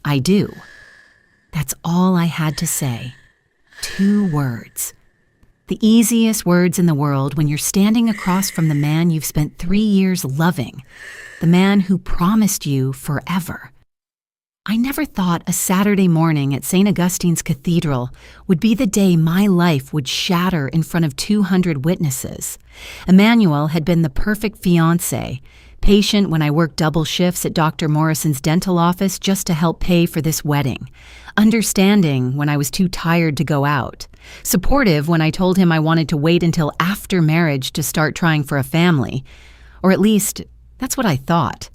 I do. That's all I had to say. 2 words. The easiest words in the world when you're standing across from the man you've spent 3 years loving, the man who promised you forever. I never thought a Saturday morning at St. Augustine's Cathedral would be the day my life would shatter in front of 200 witnesses. Emmanuel had been the perfect fiancé, patient when I worked double shifts at Dr. Morrison's dental office just to help pay for this wedding, understanding when I was too tired to go out, supportive when I told him I wanted to wait until after marriage to start trying for a family, or at least that's what I thought.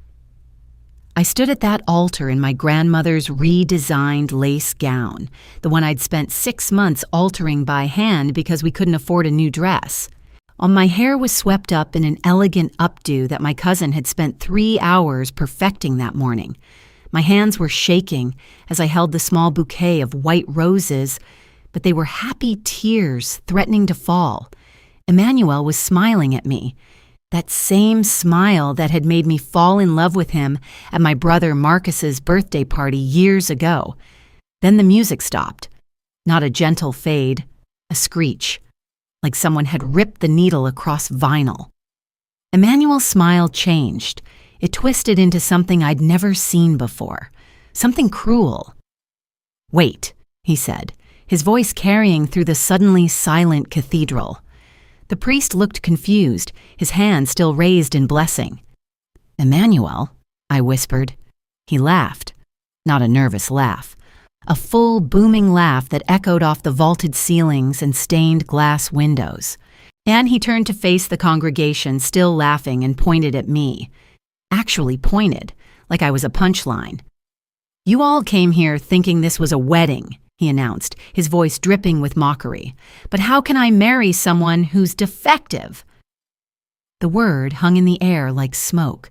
I stood at that altar in my grandmother's redesigned lace gown, the one I'd spent 6 months altering by hand because we couldn't afford a new dress. My hair was swept up in an elegant updo that my cousin had spent 3 hours perfecting that morning. My hands were shaking as I held the small bouquet of white roses, but they were happy tears threatening to fall. Emmanuel was smiling at me, that same smile that had made me fall in love with him at my brother Marcus's birthday party years ago. Then the music stopped. Not a gentle fade, a screech, like someone had ripped the needle across vinyl. Emmanuel's smile changed. It twisted into something I'd never seen before, something cruel. "Wait," he said, his voice carrying through the suddenly silent cathedral. The priest looked confused, his hand still raised in blessing. "Emmanuel," I whispered. He laughed, not a nervous laugh, a full, booming laugh that echoed off the vaulted ceilings and stained glass windows. And he turned to face the congregation, still laughing, and pointed at me. Actually pointed, like I was a punchline. "You all came here thinking this was a wedding," he announced, his voice dripping with mockery. "But how can I marry someone who's defective?" The word hung in the air like smoke.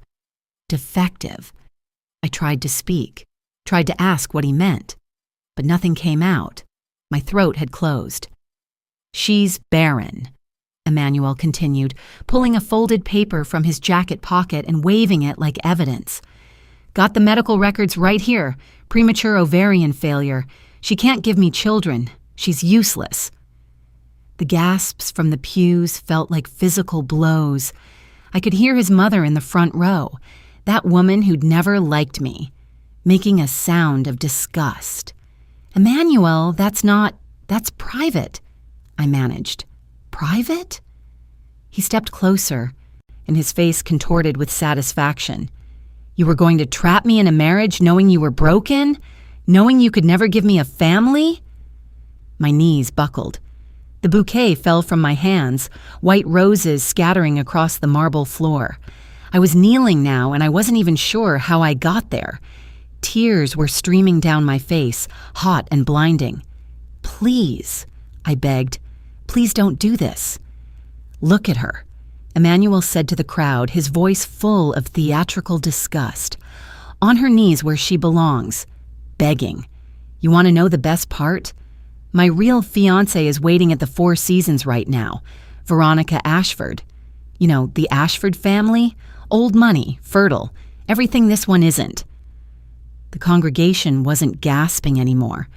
Defective. I tried to speak, tried to ask what he meant, but nothing came out. My throat had closed. "She's barren," Emmanuel continued, pulling a folded paper from his jacket pocket and waving it like evidence. "Got the medical records right here. Premature ovarian failure. She can't give me children. She's useless." The gasps from the pews felt like physical blows. I could hear his mother in the front row, that woman who'd never liked me, making a sound of disgust. "Emmanuel, that's private," I managed. "Private?" He stepped closer, and his face contorted with satisfaction. "You were going to trap me in a marriage knowing you were broken? Knowing you could never give me a family?" My knees buckled. The bouquet fell from my hands, white roses scattering across the marble floor. I was kneeling now, and I wasn't even sure how I got there. Tears were streaming down my face, hot and blinding. "Please," I begged, "please don't do this." "Look at her," Emmanuel said to the crowd, his voice full of theatrical disgust. "On her knees where she belongs, begging. You want to know the best part? My real fiancé is waiting at the Four Seasons right now, Veronica Ashford. You know, the Ashford family, old money, fertile, everything this one isn't." The congregation wasn't gasping anymore.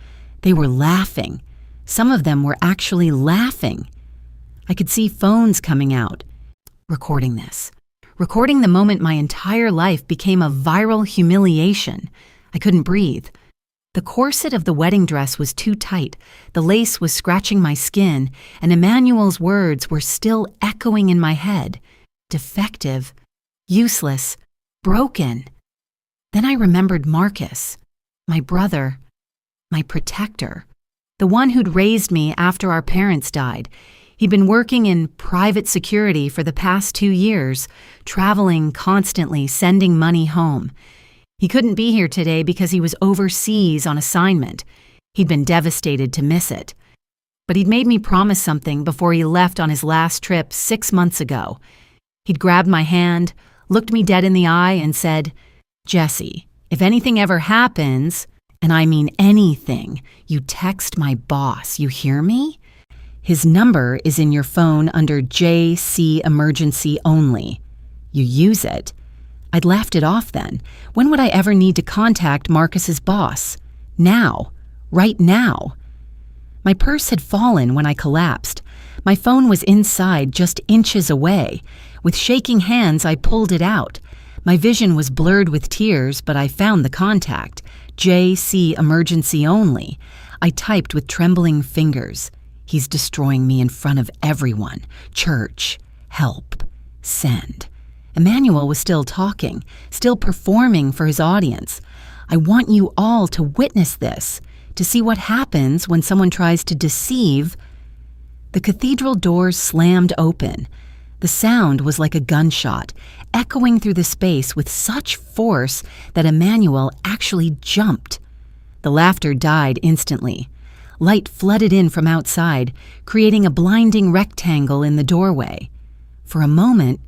They were laughing. Some of them were actually laughing. I could see phones coming out, recording this, recording the moment my entire life became a viral humiliation. I couldn't breathe. The corset of the wedding dress was too tight, the lace was scratching my skin, and Emmanuel's words were still echoing in my head. Defective, useless, broken. Then I remembered Marcus, my brother, my protector, the one who'd raised me after our parents died. He'd been working in private security for the past 2 years, traveling constantly, sending money home. He couldn't be here today because he was overseas on assignment. He'd been devastated to miss it. But he'd made me promise something before he left on his last trip 6 months ago. He'd grabbed my hand, looked me dead in the eye, and said, "Jesse, if anything ever happens, and I mean anything, you text my boss, you hear me? His number is in your phone under Jay Cee emergency only. You use it. I'd laughed it off then. When would I ever need to contact Marcus's boss? Now. Right now. My purse had fallen when I collapsed. My phone was inside, just inches away. With shaking hands, I pulled it out. My vision was blurred with tears, but I found the contact. Jay Cee emergency only. I typed with trembling fingers. He's destroying me in front of everyone. Church. Help. Send. Emmanuel was still talking, still performing for his audience. I want you all to witness this, to see what happens when someone tries to deceive. The cathedral doors slammed open. The sound was like a gunshot, echoing through the space with such force that Emmanuel actually jumped. The laughter died instantly. Light flooded in from outside, creating a blinding rectangle in the doorway. For a moment,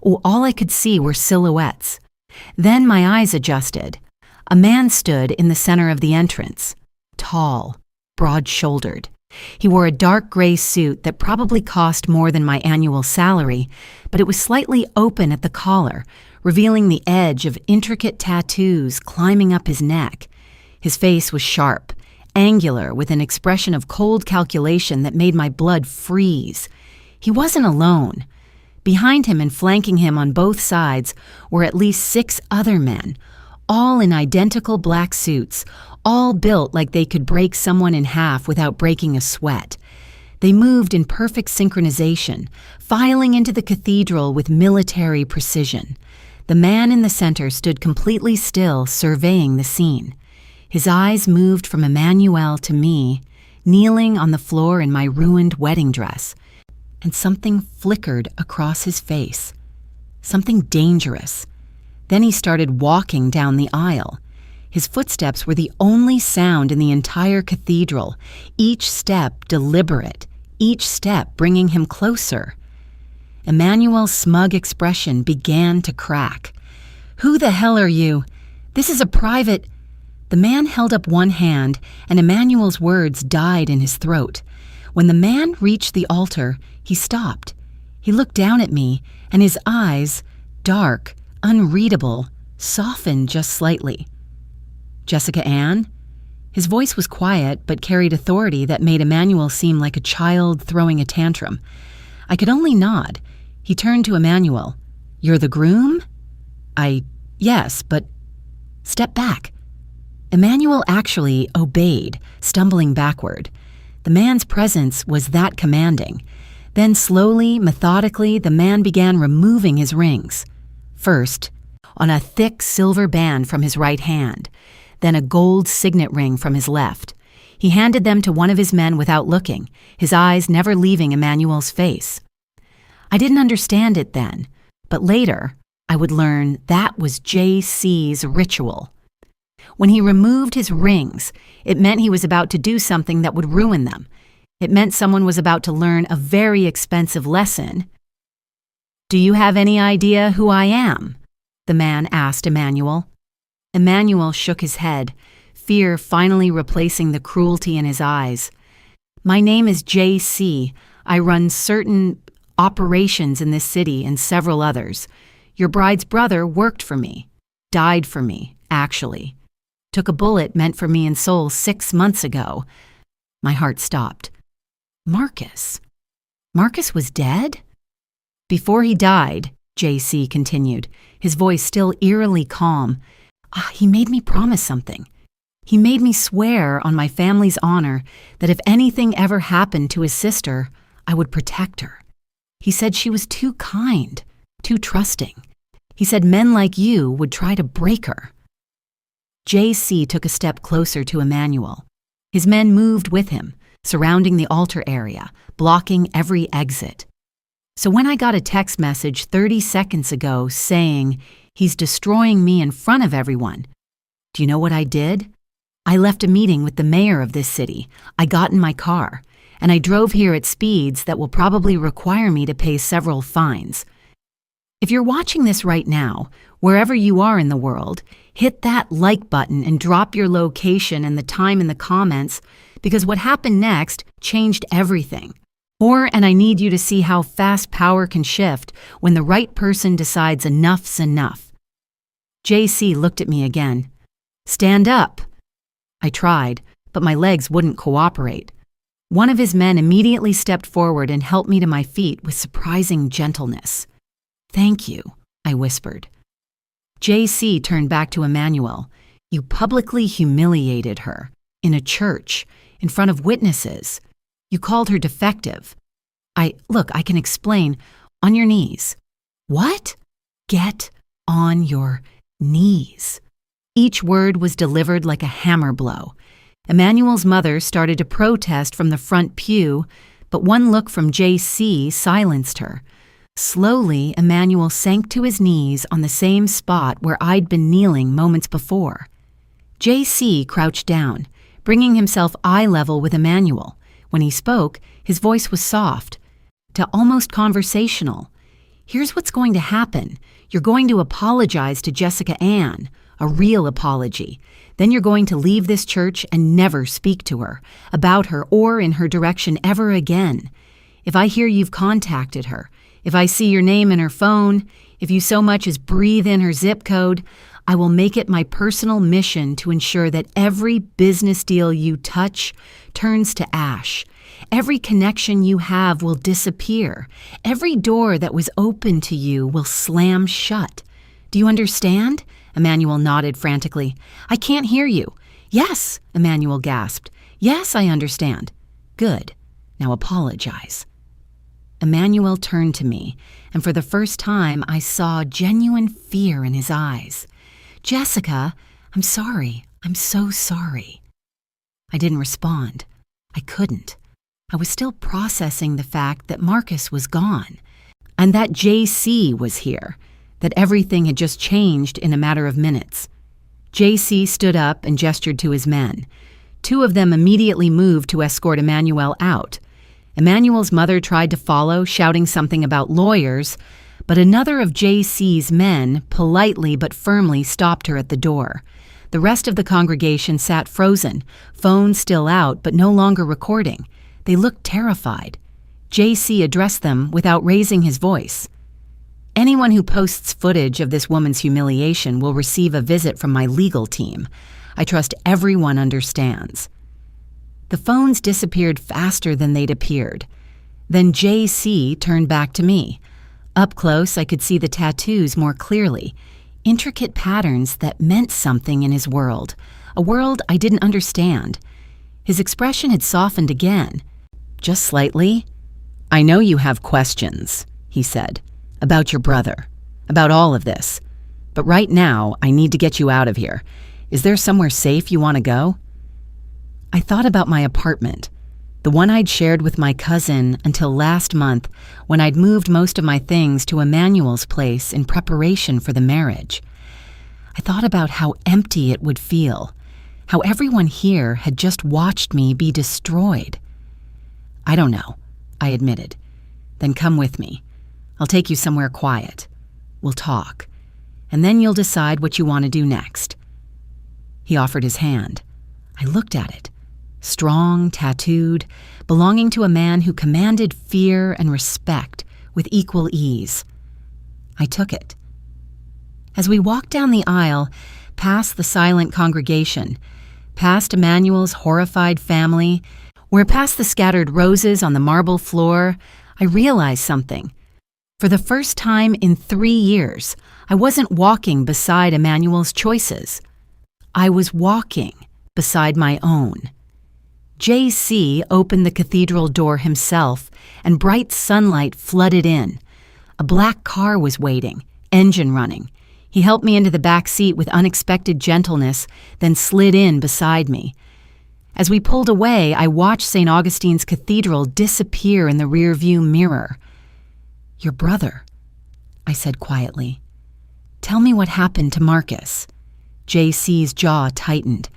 all I could see were silhouettes. Then my eyes adjusted. A man stood in the center of the entrance. Tall, broad-shouldered. He wore a dark gray suit that probably cost more than my annual salary, but it was slightly open at the collar, revealing the edge of intricate tattoos climbing up his neck. His face was sharp, angular, with an expression of cold calculation that made my blood freeze. He wasn't alone. Behind him and flanking him on both sides were at least 6 other men, all in identical black suits, all built like they could break someone in half without breaking a sweat. They moved in perfect synchronization, filing into the cathedral with military precision. The man in the center stood completely still, surveying the scene. His eyes moved from Emmanuel to me, kneeling on the floor in my ruined wedding dress. And something flickered across his face. Something dangerous. Then he started walking down the aisle. His footsteps were the only sound in the entire cathedral, each step deliberate, each step bringing him closer. Emmanuel's smug expression began to crack. "Who the hell are you? This is a private—" The man held up one hand, and Emmanuel's words died in his throat. When the man reached the altar, he stopped. He looked down at me, and his eyes, dark, unreadable, softened just slightly. "Jessica Ann?" His voice was quiet, but carried authority that made Emmanuel seem like a child throwing a tantrum. I could only nod. He turned to Emmanuel. "You're the groom?" Yes, but—" "Step back." Emmanuel actually obeyed, stumbling backward. The man's presence was that commanding. Then slowly, methodically, the man began removing his rings. First, on a thick silver band from his right hand, then a gold signet ring from his left. He handed them to one of his men without looking, his eyes never leaving Emmanuel's face. I didn't understand it then, but later I would learn that was Jay Cee's ritual. When he removed his rings, it meant he was about to do something that would ruin them. It meant someone was about to learn a very expensive lesson. "Do you have any idea who I am?" the man asked Emmanuel. Emmanuel shook his head, fear finally replacing the cruelty in his eyes. "My name is Jay Cee. I run certain operations in this city and several others. Your bride's brother worked for me. Died for me, actually. Took a bullet meant for me in Seoul 6 months ago." My heart stopped. Marcus? Marcus was dead? "Before he died," Jay Cee continued, his voice still eerily calm, "he made me promise something. He made me swear on my family's honor that if anything ever happened to his sister, I would protect her. He said she was too kind, too trusting. He said men like you would try to break her." Jay Cee took a step closer to Emmanuel. His men moved with him, surrounding the altar area, blocking every exit. So when I got a text message 30 seconds ago saying, "He's destroying me in front of everyone," do you know what I did? I left a meeting with the mayor of this city. I got in my car, and I drove here at speeds that will probably require me to pay several fines. If you're watching this right now, wherever you are in the world, hit that like button and drop your location and the time in the comments, because what happened next changed everything. And I need you to see how fast power can shift when the right person decides enough's enough. Jay Cee looked at me again. "Stand up." I tried, but my legs wouldn't cooperate. One of his men immediately stepped forward and helped me to my feet with surprising gentleness. "Thank you," I whispered. Jay Cee turned back to Emmanuel. "You publicly humiliated her, in a church, in front of witnesses. You called her defective. Look, I can explain. On your knees." "What?" "Get on your knees." Each word was delivered like a hammer blow. Emmanuel's mother started to protest from the front pew, but one look from Jay Cee silenced her. Slowly, Emmanuel sank to his knees on the same spot where I'd been kneeling moments before. Jay Cee crouched down, bringing himself eye level with Emmanuel. When he spoke, his voice was soft, to almost conversational. "Here's what's going to happen. You're going to apologize to Jessica Ann, a real apology. Then you're going to leave this church and never speak to her, about her, or in her direction ever again. If I hear you've contacted her, if I see your name in her phone, if you so much as breathe in her zip code, I will make it my personal mission to ensure that every business deal you touch turns to ash. Every connection you have will disappear. Every door that was open to you will slam shut. Do you understand?" Emmanuel nodded frantically. "I can't hear you." "Yes," Emmanuel gasped. "Yes, I understand." "Good. Now apologize." Emmanuel turned to me, and for the first time I saw genuine fear in his eyes. "Jessica, I'm sorry. I'm so sorry." I didn't respond. I couldn't. I was still processing the fact that Marcus was gone, and that Jay Cee was here, that everything had just changed in a matter of minutes. Jay Cee stood up and gestured to his men. Two of them immediately moved to escort Emmanuel out. Emmanuel's mother tried to follow, shouting something about lawyers, but another of Jay Cee's men politely but firmly stopped her at the door. The rest of the congregation sat frozen, phones still out but no longer recording. They looked terrified. Jay Cee addressed them without raising his voice. "Anyone who posts footage of this woman's humiliation will receive a visit from my legal team. I trust everyone understands." The phones disappeared faster than they'd appeared. Then Jay Cee turned back to me. Up close, I could see the tattoos more clearly, intricate patterns that meant something in his world, a world I didn't understand. His expression had softened again, just slightly. "I know you have questions," he said, "about your brother, about all of this. But right now, I need to get you out of here. Is there somewhere safe you want to go?" I thought about my apartment, the one I'd shared with my cousin until last month when I'd moved most of my things to Emmanuel's place in preparation for the marriage. I thought about how empty it would feel, how everyone here had just watched me be destroyed. "I don't know," I admitted. "Then come with me. I'll take you somewhere quiet. We'll talk. And then you'll decide what you want to do next." He offered his hand. I looked at it. Strong, tattooed, belonging to a man who commanded fear and respect with equal ease. I took it. As we walked down the aisle, past the silent congregation, past Emmanuel's horrified family, where past the scattered roses on the marble floor, I realized something. For the first time in 3 years, I wasn't walking beside Emmanuel's choices. I was walking beside my own. Jay Cee opened the cathedral door himself, and bright sunlight flooded in. A black car was waiting, engine running. He helped me into the back seat with unexpected gentleness, then slid in beside me. As we pulled away, I watched St. Augustine's Cathedral disappear in the rearview mirror. "Your brother," I said quietly. "Tell me what happened to Marcus." Jay Cee's jaw tightened.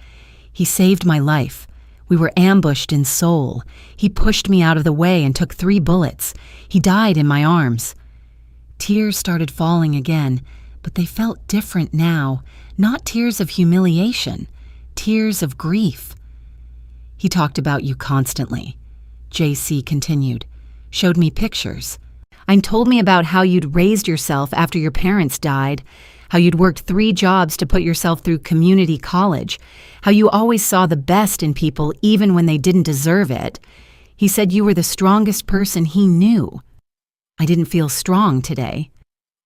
"He saved my life. We were ambushed in Seoul. He pushed me out of the way and took 3 bullets. He died in my arms." Tears started falling again, but they felt different now, not tears of humiliation, tears of grief. "He talked about you constantly," Jay Cee continued, "showed me pictures, and told me about how you'd raised yourself after your parents died, how you'd worked 3 jobs to put yourself through community college, how you always saw the best in people even when they didn't deserve it. He said you were the strongest person he knew. I didn't feel strong today.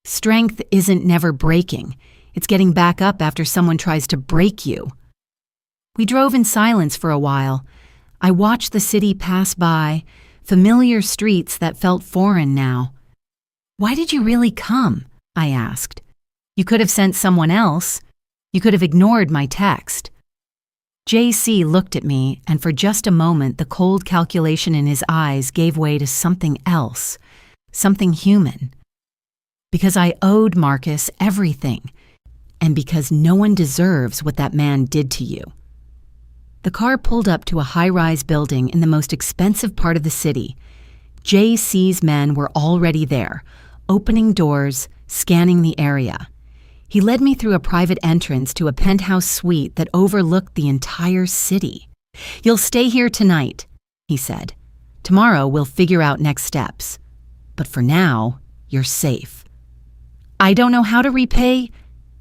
Strength isn't never breaking. It's getting back up after someone tries to break you. We drove in silence for a while. I watched the city pass by, familiar streets that felt foreign now. "Why did you really come?" I asked. "You could have sent someone else. You could have ignored my text." Jay Cee looked at me, and for just a moment the cold calculation in his eyes gave way to something else, something human. Because I owed Marcus everything, and because no one deserves what that man did to you. The car pulled up to a high-rise building in the most expensive part of the city. Jay Cee's men were already there, opening doors, scanning the area. He led me through a private entrance to a penthouse suite that overlooked the entire city. "You'll stay here tonight," he said. "Tomorrow we'll figure out next steps. But for now, you're safe." "I don't know how to repay."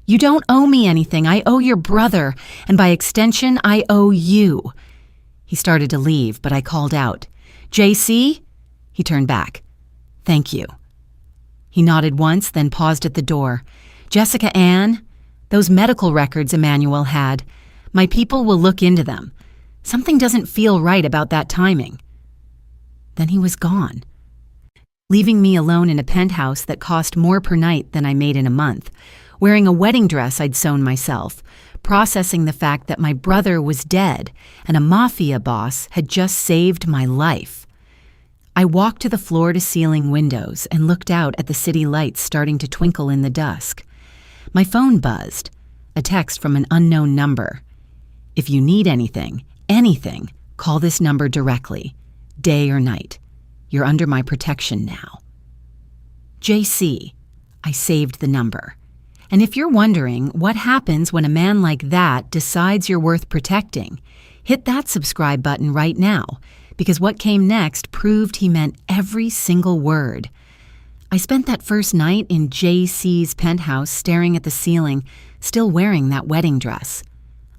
"You don't owe me anything. I owe your brother, and by extension, I owe you." He started to leave, but I called out, "Jay Cee?" He turned back. "Thank you." He nodded once, then paused at the door. "Jessica Ann, those medical records Emmanuel had, my people will look into them. Something doesn't feel right about that timing." Then he was gone, leaving me alone in a penthouse that cost more per night than I made in a month, wearing a wedding dress I'd sewn myself, processing the fact that my brother was dead and a Mafia boss had just saved my life. I walked to the floor-to-ceiling windows and looked out at the city lights starting to twinkle in the dusk. My phone buzzed, a text from an unknown number. "If you need anything, call this number directly, day or night. You're under my protection now." Jay Cee. I saved the number. And if you're wondering what happens when a man like that decides you're worth protecting, hit that subscribe button right now, because what came next proved he meant every single word. I spent that first night in Jay Cee's penthouse staring at the ceiling, still wearing that wedding dress.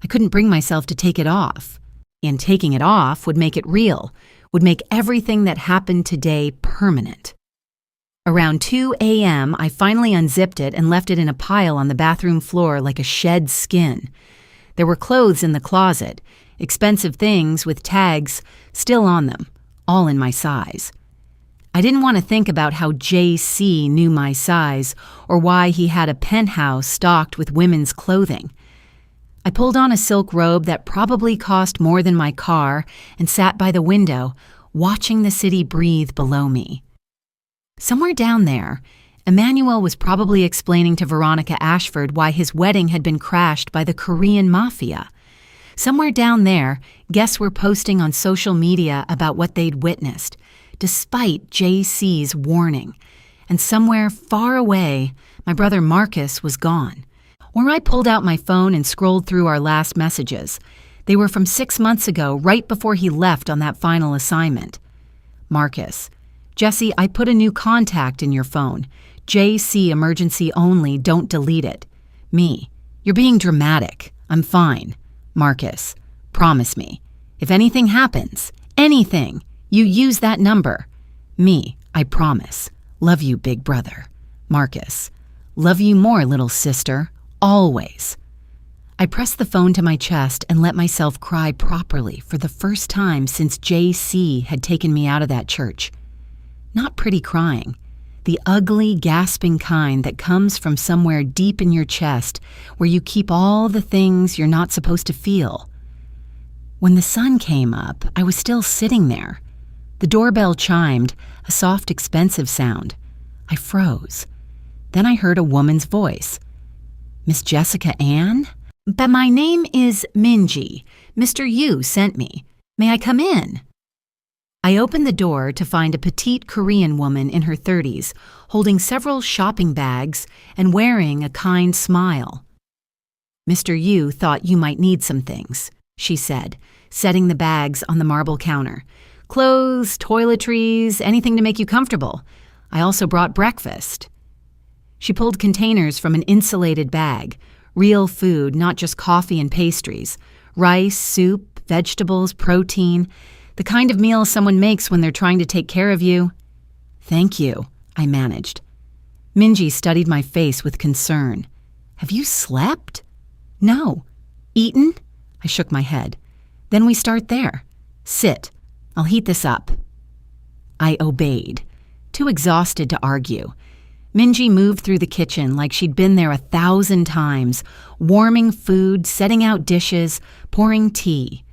I couldn't bring myself to take it off. And taking it off would make it real, would make everything that happened today permanent. Around 2 a.m., I finally unzipped it and left it in a pile on the bathroom floor like a shed skin. There were clothes in the closet, expensive things with tags still on them, all in my size. I didn't want to think about how Jay Cee knew my size or why he had a penthouse stocked with women's clothing. I pulled on a silk robe that probably cost more than my car and sat by the window, watching the city breathe below me. Somewhere down there, Emmanuel was probably explaining to Veronica Ashford why his wedding had been crashed by the Korean Mafia. Somewhere down there, guests were posting on social media about what they'd witnessed, despite Jay Cee's warning. And somewhere far away, my brother Marcus was gone. Or I pulled out my phone and scrolled through our last messages. They were from 6 months ago, right before he left on that final assignment. Marcus: "Jesse, I put a new contact in your phone. Jay Cee emergency only, don't delete it." Me: "You're being dramatic. I'm fine." Marcus: "Promise me. If anything happens, anything, you use that number." Me: "I promise. Love you, big brother." Marcus: "Love you more, little sister. Always." I pressed the phone to my chest and let myself cry properly for the first time since Jay Cee had taken me out of that church. Not pretty crying, the ugly, gasping kind that comes from somewhere deep in your chest where you keep all the things you're not supposed to feel. When the sun came up, I was still sitting there. The doorbell chimed, a soft, expensive sound. I froze. Then I heard a woman's voice. "Miss Jessica Ann? But my name is Minji. Mr. Yu sent me. May I come in?" I opened the door to find a petite Korean woman in her 30s, holding several shopping bags and wearing a kind smile. "Mr. Yu thought you might need some things," she said, setting the bags on the marble counter. "Clothes, toiletries, anything to make you comfortable. I also brought breakfast." She pulled containers from an insulated bag, real food, not just coffee and pastries, rice, soup, vegetables, protein, the kind of meal someone makes when they're trying to take care of you. "Thank you," I managed. Minji studied my face with concern. "Have you slept?" "No." "Eaten?" I shook my head. "Then we start there. Sit. I'll heat this up." I obeyed, too exhausted to argue. Minji moved through the kitchen like she'd been there 1,000 times, warming food, setting out dishes, pouring tea.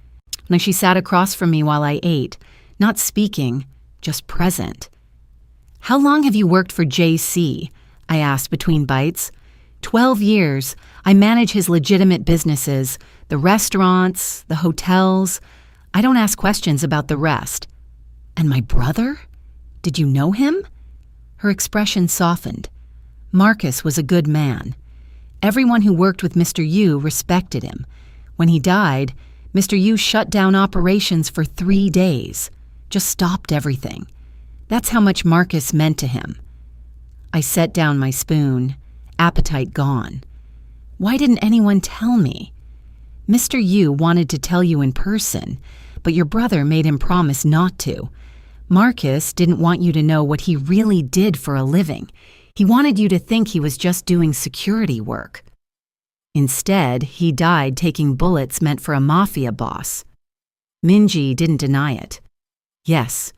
Like she sat across from me while I ate, not speaking, just present. "How long have you worked for Jay Cee?" I asked between bites. 12 years. I manage his legitimate businesses, the restaurants, the hotels. I don't ask questions about the rest. "And my brother? Did you know him?" Her expression softened. "Marcus was a good man. Everyone who worked with Mr. Yu respected him. When he died, Mr. Yu shut down operations for 3 days. Just stopped everything. That's how much Marcus meant to him." I set down my spoon, appetite gone. "Why didn't anyone tell me?" "Mr. Yu wanted to tell you in person, but your brother made him promise not to. Marcus didn't want you to know what he really did for a living. He wanted you to think he was just doing security work. Instead, he died taking bullets meant for a Mafia boss." Minji didn't deny it. "Yes.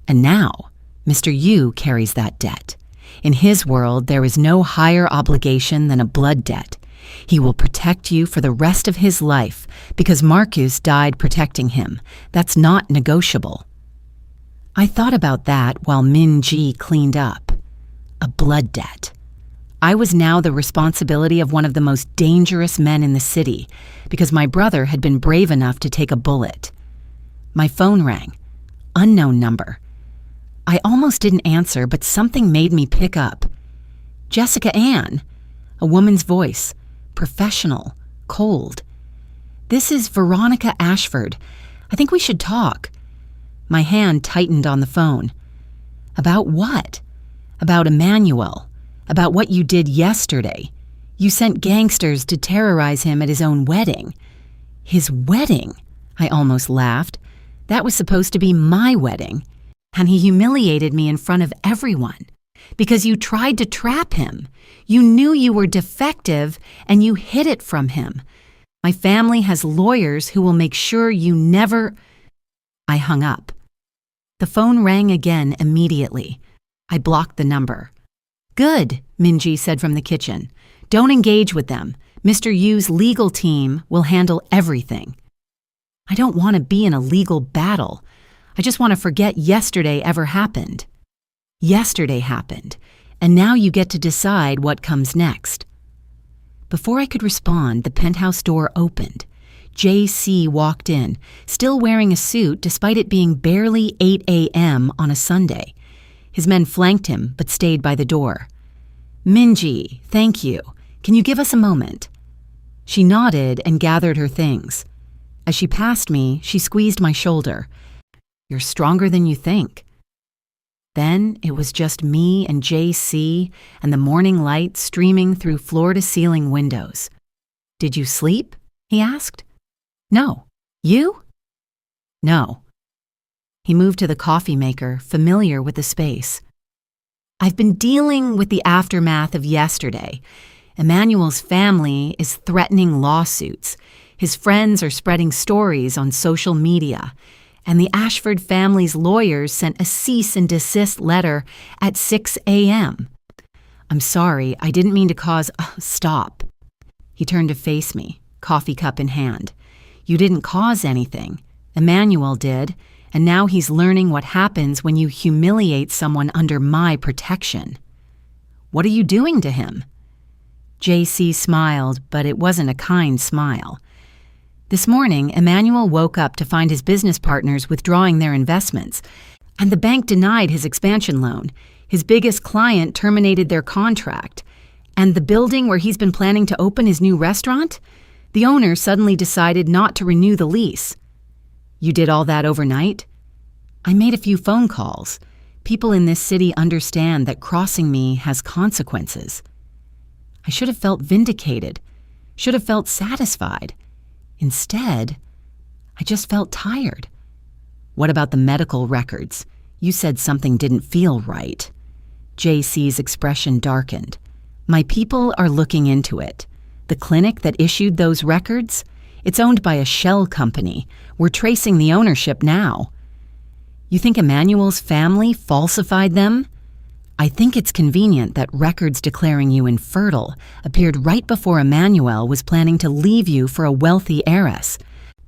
And now, Mr. Yu carries that debt. In his world, there is no higher obligation than a blood debt. He will protect you for the rest of his life because Marcus died protecting him. That's not negotiable." I thought about that while Minji cleaned up. A blood debt. I was now the responsibility of one of the most dangerous men in the city because my brother had been brave enough to take a bullet. My phone rang. Unknown number. I almost didn't answer, but something made me pick up. "Jessica Ann." A woman's voice. Professional. Cold. "This is Veronica Ashford. I think we should talk." My hand tightened on the phone. "About what?" "About Emmanuel. About what you did yesterday. You sent gangsters to terrorize him at his own wedding." "His wedding?" I almost laughed. "That was supposed to be my wedding. And he humiliated me in front of everyone. Because you tried to trap him. You knew you were defective and you hid it from him. My family has lawyers who will make sure you never—" I hung up. The phone rang again immediately. I blocked the number. "Good," Minji said from the kitchen. "Don't engage with them. Mr. Yu's legal team will handle everything." I don't want to be in a legal battle. I just want to forget yesterday ever happened. Yesterday happened, and now you get to decide what comes next. Before I could respond, the penthouse door opened. Jay Cee walked in, still wearing a suit despite it being barely 8 a.m. on a Sunday. His men flanked him, but stayed by the door. "Minji, thank you. Can you give us a moment?" She nodded and gathered her things. As she passed me, she squeezed my shoulder. "You're stronger than you think." Then it was just me and Jay Cee and the morning light streaming through floor-to-ceiling windows. "Did you sleep?" he asked. "No. You?" "No." He moved to the coffee maker, familiar with the space. "I've been dealing with the aftermath of yesterday. Emmanuel's family is threatening lawsuits. His friends are spreading stories on social media. And the Ashford family's lawyers sent a cease and desist letter at 6 a.m. I'm sorry, I didn't mean to cause— Stop." He turned to face me, coffee cup in hand. "You didn't cause anything. Emmanuel did, and now he's learning what happens when you humiliate someone under my protection." "What are you doing to him?" Jay Cee smiled, but it wasn't a kind smile. "This morning, Emmanuel woke up to find his business partners withdrawing their investments, and the bank denied his expansion loan. His biggest client terminated their contract. And the building where he's been planning to open his new restaurant? The owner suddenly decided not to renew the lease." "You did all that overnight?" "I made a few phone calls. People in this city understand that crossing me has consequences. I should have felt vindicated, should have felt satisfied. Instead, I just felt tired. What about the medical records? You said something didn't feel right. Jay Cee's expression darkened. My people are looking into it. The clinic that issued those records? It's owned by a shell company. We're tracing the ownership now. You think Emmanuel's family falsified them? I think it's convenient that records declaring you infertile appeared right before Emmanuel was planning to leave you for a wealthy heiress.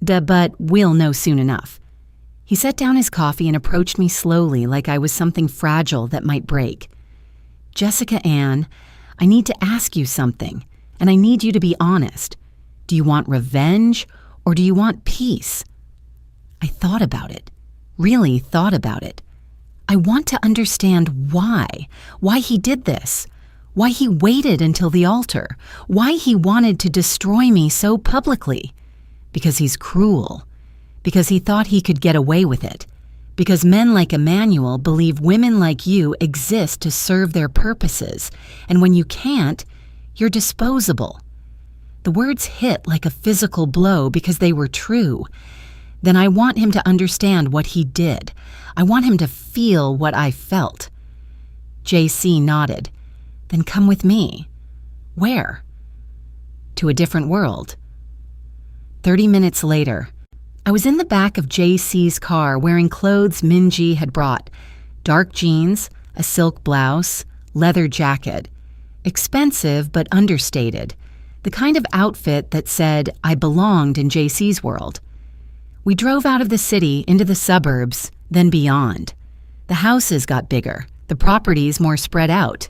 But we'll know soon enough. He set down his coffee and approached me slowly like I was something fragile that might break. Jessica Ann, I need to ask you something, and I need you to be honest. Do you want revenge, or do you want peace? I thought about it, really thought about it. I want to understand why he did this, why he waited until the altar, why he wanted to destroy me so publicly. Because he's cruel, because he thought he could get away with it, because men like Emmanuel believe women like you exist to serve their purposes, and when you can't, you're disposable. The words hit like a physical blow because they were true. Then I want him to understand what he did. I want him to feel what I felt. Jay Cee nodded. Then come with me. Where? To a different world. 30 minutes later, I was in the back of Jay Cee's car wearing clothes Minji had brought. Dark jeans, a silk blouse, leather jacket. Expensive but understated. The kind of outfit that said I belonged in Jay Cee's world. We drove out of the city into the suburbs, then beyond. The houses got bigger, the properties more spread out.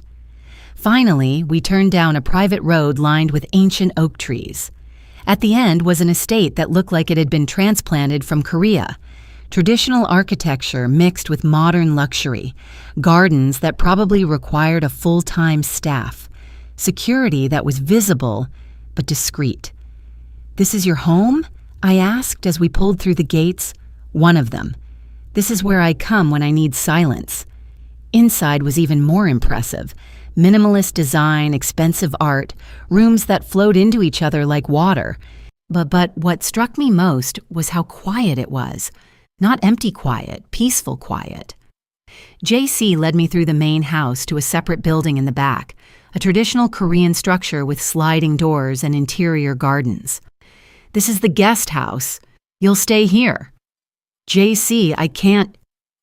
Finally, we turned down a private road lined with ancient oak trees. At the end was an estate that looked like it had been transplanted from Korea. Traditional architecture mixed with modern luxury. Gardens that probably required a full-time staff. Security that was visible but discreet. This is your home? I asked as we pulled through the gates. One of them. This is where I come when I need silence. Inside was even more impressive. Minimalist design, expensive art, rooms that flowed into each other like water. But what struck me most was how quiet it was. Not empty quiet, peaceful quiet. Jay Cee led me through the main house to a separate building in the back, a traditional Korean structure with sliding doors and interior gardens. This is the guest house. You'll stay here. Jay Cee, I can't.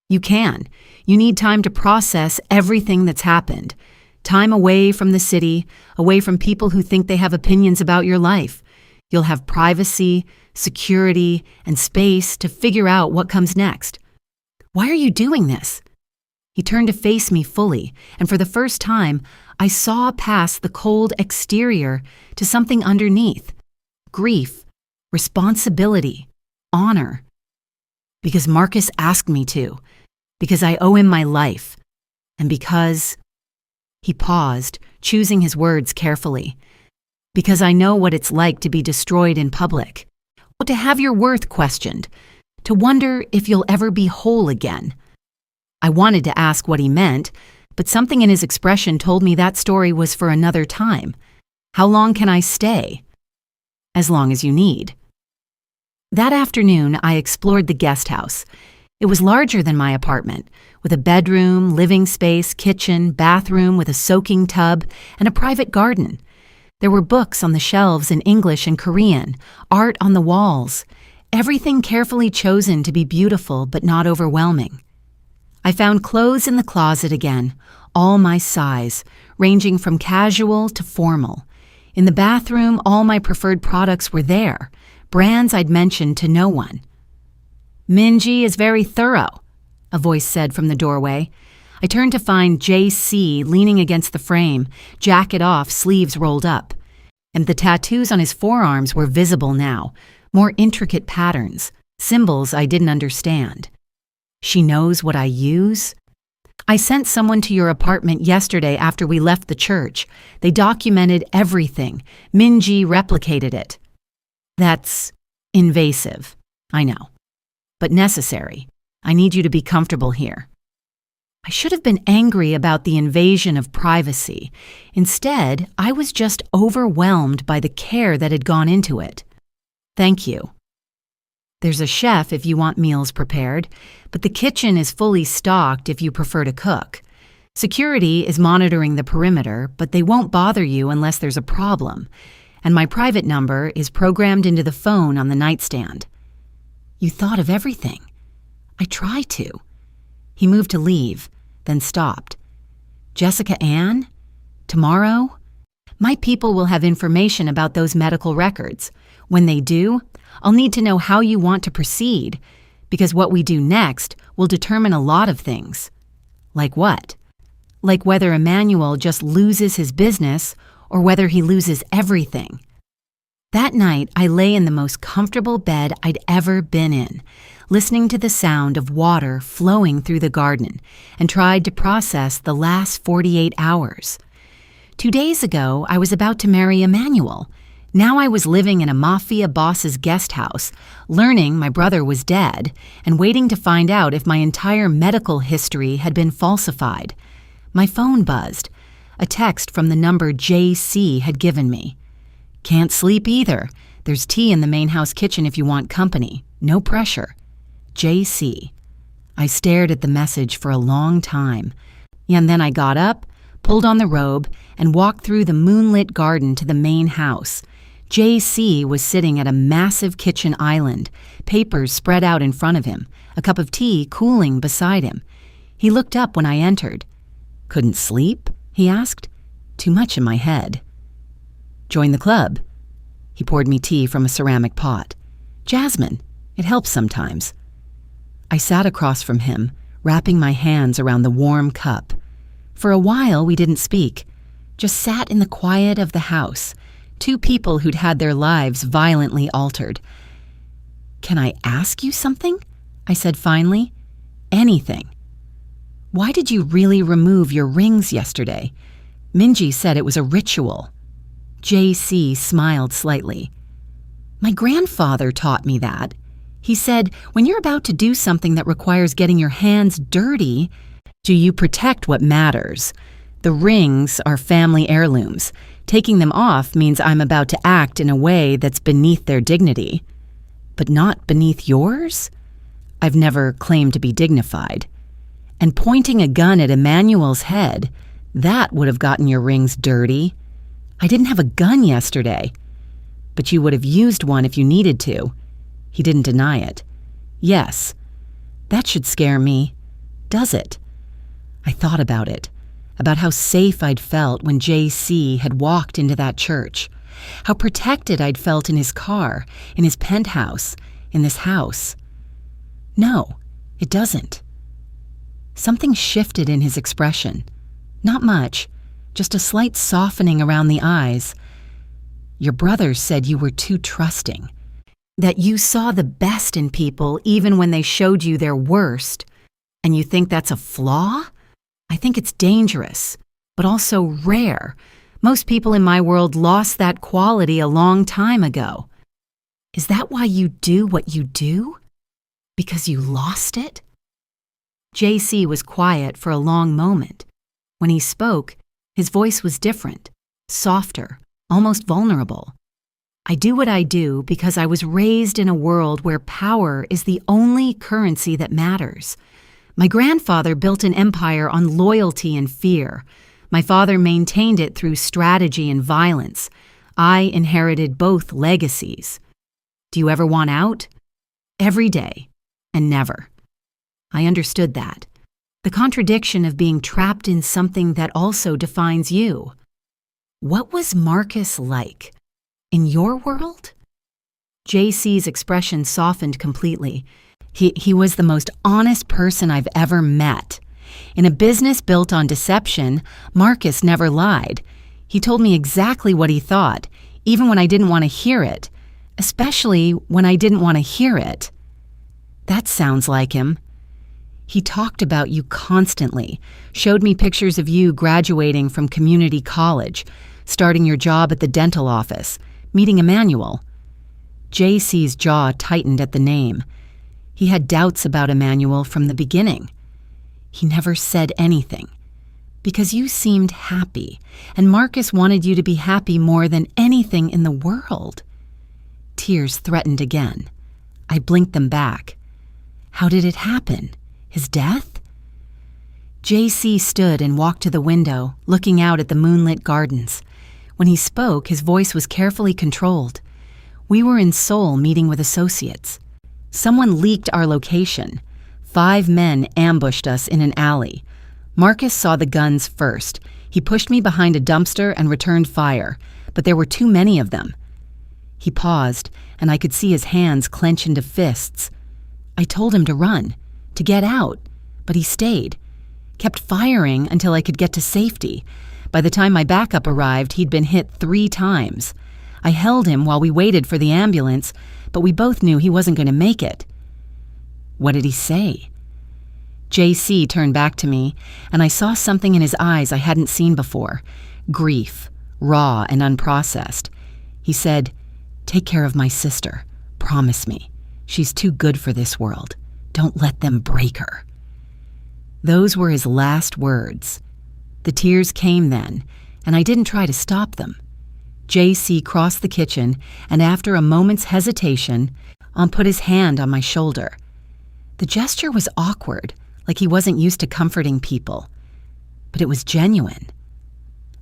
You can. You need time to process everything that's happened. Time away from the city, away from people who think they have opinions about your life. You'll have privacy, security, and space to figure out what comes next. Why are you doing this? He turned to face me fully, and for the first time, I saw past the cold exterior to something underneath. Grief, responsibility, honor. Because Marcus asked me to. Because I owe him my life. And because... He paused, choosing his words carefully. Because I know what it's like to be destroyed in public. To have your worth questioned. To wonder if you'll ever be whole again. I wanted to ask what he meant, but something in his expression told me that story was for another time. How long can I stay? As long as you need. That afternoon, I explored the guest house. It was larger than my apartment, with a bedroom, living space, kitchen, bathroom with a soaking tub, and a private garden. There were books on the shelves in English and Korean, art on the walls, everything carefully chosen to be beautiful but not overwhelming. I found clothes in the closet again, all my size, ranging from casual to formal. In the bathroom, all my preferred products were there, brands I'd mentioned to no one. Minji is very thorough, a voice said from the doorway. I turned to find Jay Cee leaning against the frame, jacket off, sleeves rolled up. And the tattoos on his forearms were visible now, more intricate patterns, symbols I didn't understand. She knows what I use? I sent someone to your apartment yesterday after we left the church. They documented everything. Minji replicated it. That's invasive, I know. But necessary. I need you to be comfortable here. I should have been angry about the invasion of privacy. Instead, I was just overwhelmed by the care that had gone into it. Thank you. There's a chef if you want meals prepared, but the kitchen is fully stocked if you prefer to cook. Security is monitoring the perimeter, but they won't bother you unless there's a problem. And my private number is programmed into the phone on the nightstand. You thought of everything. I try to. He moved to leave, then stopped. Jessica Ann? Tomorrow? My people will have information about those medical records. When they do, I'll need to know how you want to proceed, because what we do next will determine a lot of things. Like what? Like whether Emmanuel just loses his business or whether he loses everything. That night, I lay in the most comfortable bed I'd ever been in, listening to the sound of water flowing through the garden, and tried to process the last 48 hours. 2 days ago, I was about to marry Emmanuel. Now I was living in a Mafia boss's guest house, learning my brother was dead, and waiting to find out if my entire medical history had been falsified. My phone buzzed. A text from the number Jay Cee had given me. Can't sleep either. There's tea in the main house kitchen if you want company. No pressure. Jay Cee. I stared at the message for a long time. And then I got up, pulled on the robe, and walked through the moonlit garden to the main house. Jay Cee was sitting at a massive kitchen island, papers spread out in front of him, a cup of tea cooling beside him. He looked up when I entered. Couldn't sleep? He asked. Too much in my head. Join the club. He poured me tea from a ceramic pot. Jasmine. It helps sometimes. I sat across from him, wrapping my hands around the warm cup. For a while, we didn't speak, just sat in the quiet of the house, two people who'd had their lives violently altered. Can I ask you something? I said finally. Anything. Why did you really remove your rings yesterday? Minji said it was a ritual. Jay Cee smiled slightly. My grandfather taught me that. He said, when you're about to do something that requires getting your hands dirty, do you protect what matters? The rings are family heirlooms. Taking them off means I'm about to act in a way that's beneath their dignity. But not beneath yours? I've never claimed to be dignified. And pointing a gun at Emmanuel's head, that would have gotten your rings dirty. I didn't have a gun yesterday. But you would have used one if you needed to. He didn't deny it. Yes. That should scare me. Does it? I thought about it. About how safe I'd felt when Jay Cee had walked into that church. How protected I'd felt in his car, in his penthouse, in this house. No, it doesn't. Something shifted in his expression. Not much, just a slight softening around the eyes. Your brother said you were too trusting. That you saw the best in people even when they showed you their worst. And you think that's a flaw? I think it's dangerous, but also rare. Most people in my world lost that quality a long time ago. Is that why you do what you do? Because you lost it? Jay Cee was quiet for a long moment. When he spoke, his voice was different, softer, almost vulnerable. I do what I do because I was raised in a world where power is the only currency that matters. My grandfather built an empire on loyalty and fear. My father maintained it through strategy and violence. I inherited both legacies. Do you ever want out? Every day, and never. I understood that. The contradiction of being trapped in something that also defines you. What was Marcus like? In your world? Jay Cee's expression softened completely. He was the most honest person I've ever met. In a business built on deception, Marcus never lied. He told me exactly what he thought, even when I didn't want to hear it, especially when I didn't want to hear it. That sounds like him. He talked about you constantly, showed me pictures of you graduating from community college, starting your job at the dental office, meeting Emmanuel. Jay Cee's jaw tightened at the name. He had doubts about Emmanuel from the beginning. He never said anything. Because you seemed happy, and Marcus wanted you to be happy more than anything in the world. Tears threatened again. I blinked them back. How did it happen? His death? Jay Cee stood and walked to the window, looking out at the moonlit gardens. When he spoke, his voice was carefully controlled. We were in Seoul meeting with associates. Someone leaked our location. 5 men ambushed us in an alley. Marcus saw the guns first. He pushed me behind a dumpster and returned fire, but there were too many of them. He paused, and I could see his hands clench into fists. I told him to run, to get out, but he stayed, kept firing until I could get to safety. By the time my backup arrived, he'd been hit 3 times. I held him while we waited for the ambulance, but we both knew he wasn't going to make it. What did he say? Jay Cee turned back to me, and I saw something in his eyes I hadn't seen before. Grief, raw and unprocessed. He said, "Take care of my sister. Promise me. She's too good for this world. Don't let them break her." Those were his last words. The tears came then, and I didn't try to stop them. Jay Cee crossed the kitchen, and after a moment's hesitation, put his hand on my shoulder. The gesture was awkward, like he wasn't used to comforting people. But it was genuine.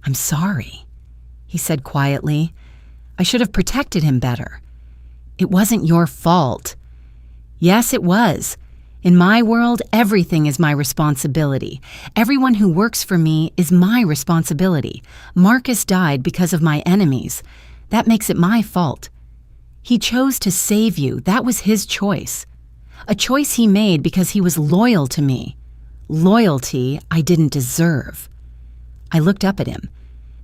"I'm sorry," he said quietly. "I should have protected him better. It wasn't your fault." Yes, it was. In my world, everything is my responsibility. Everyone who works for me is my responsibility. Marcus died because of my enemies. That makes it my fault. He chose to save you. That was his choice. A choice he made because he was loyal to me. Loyalty I didn't deserve. I looked up at him.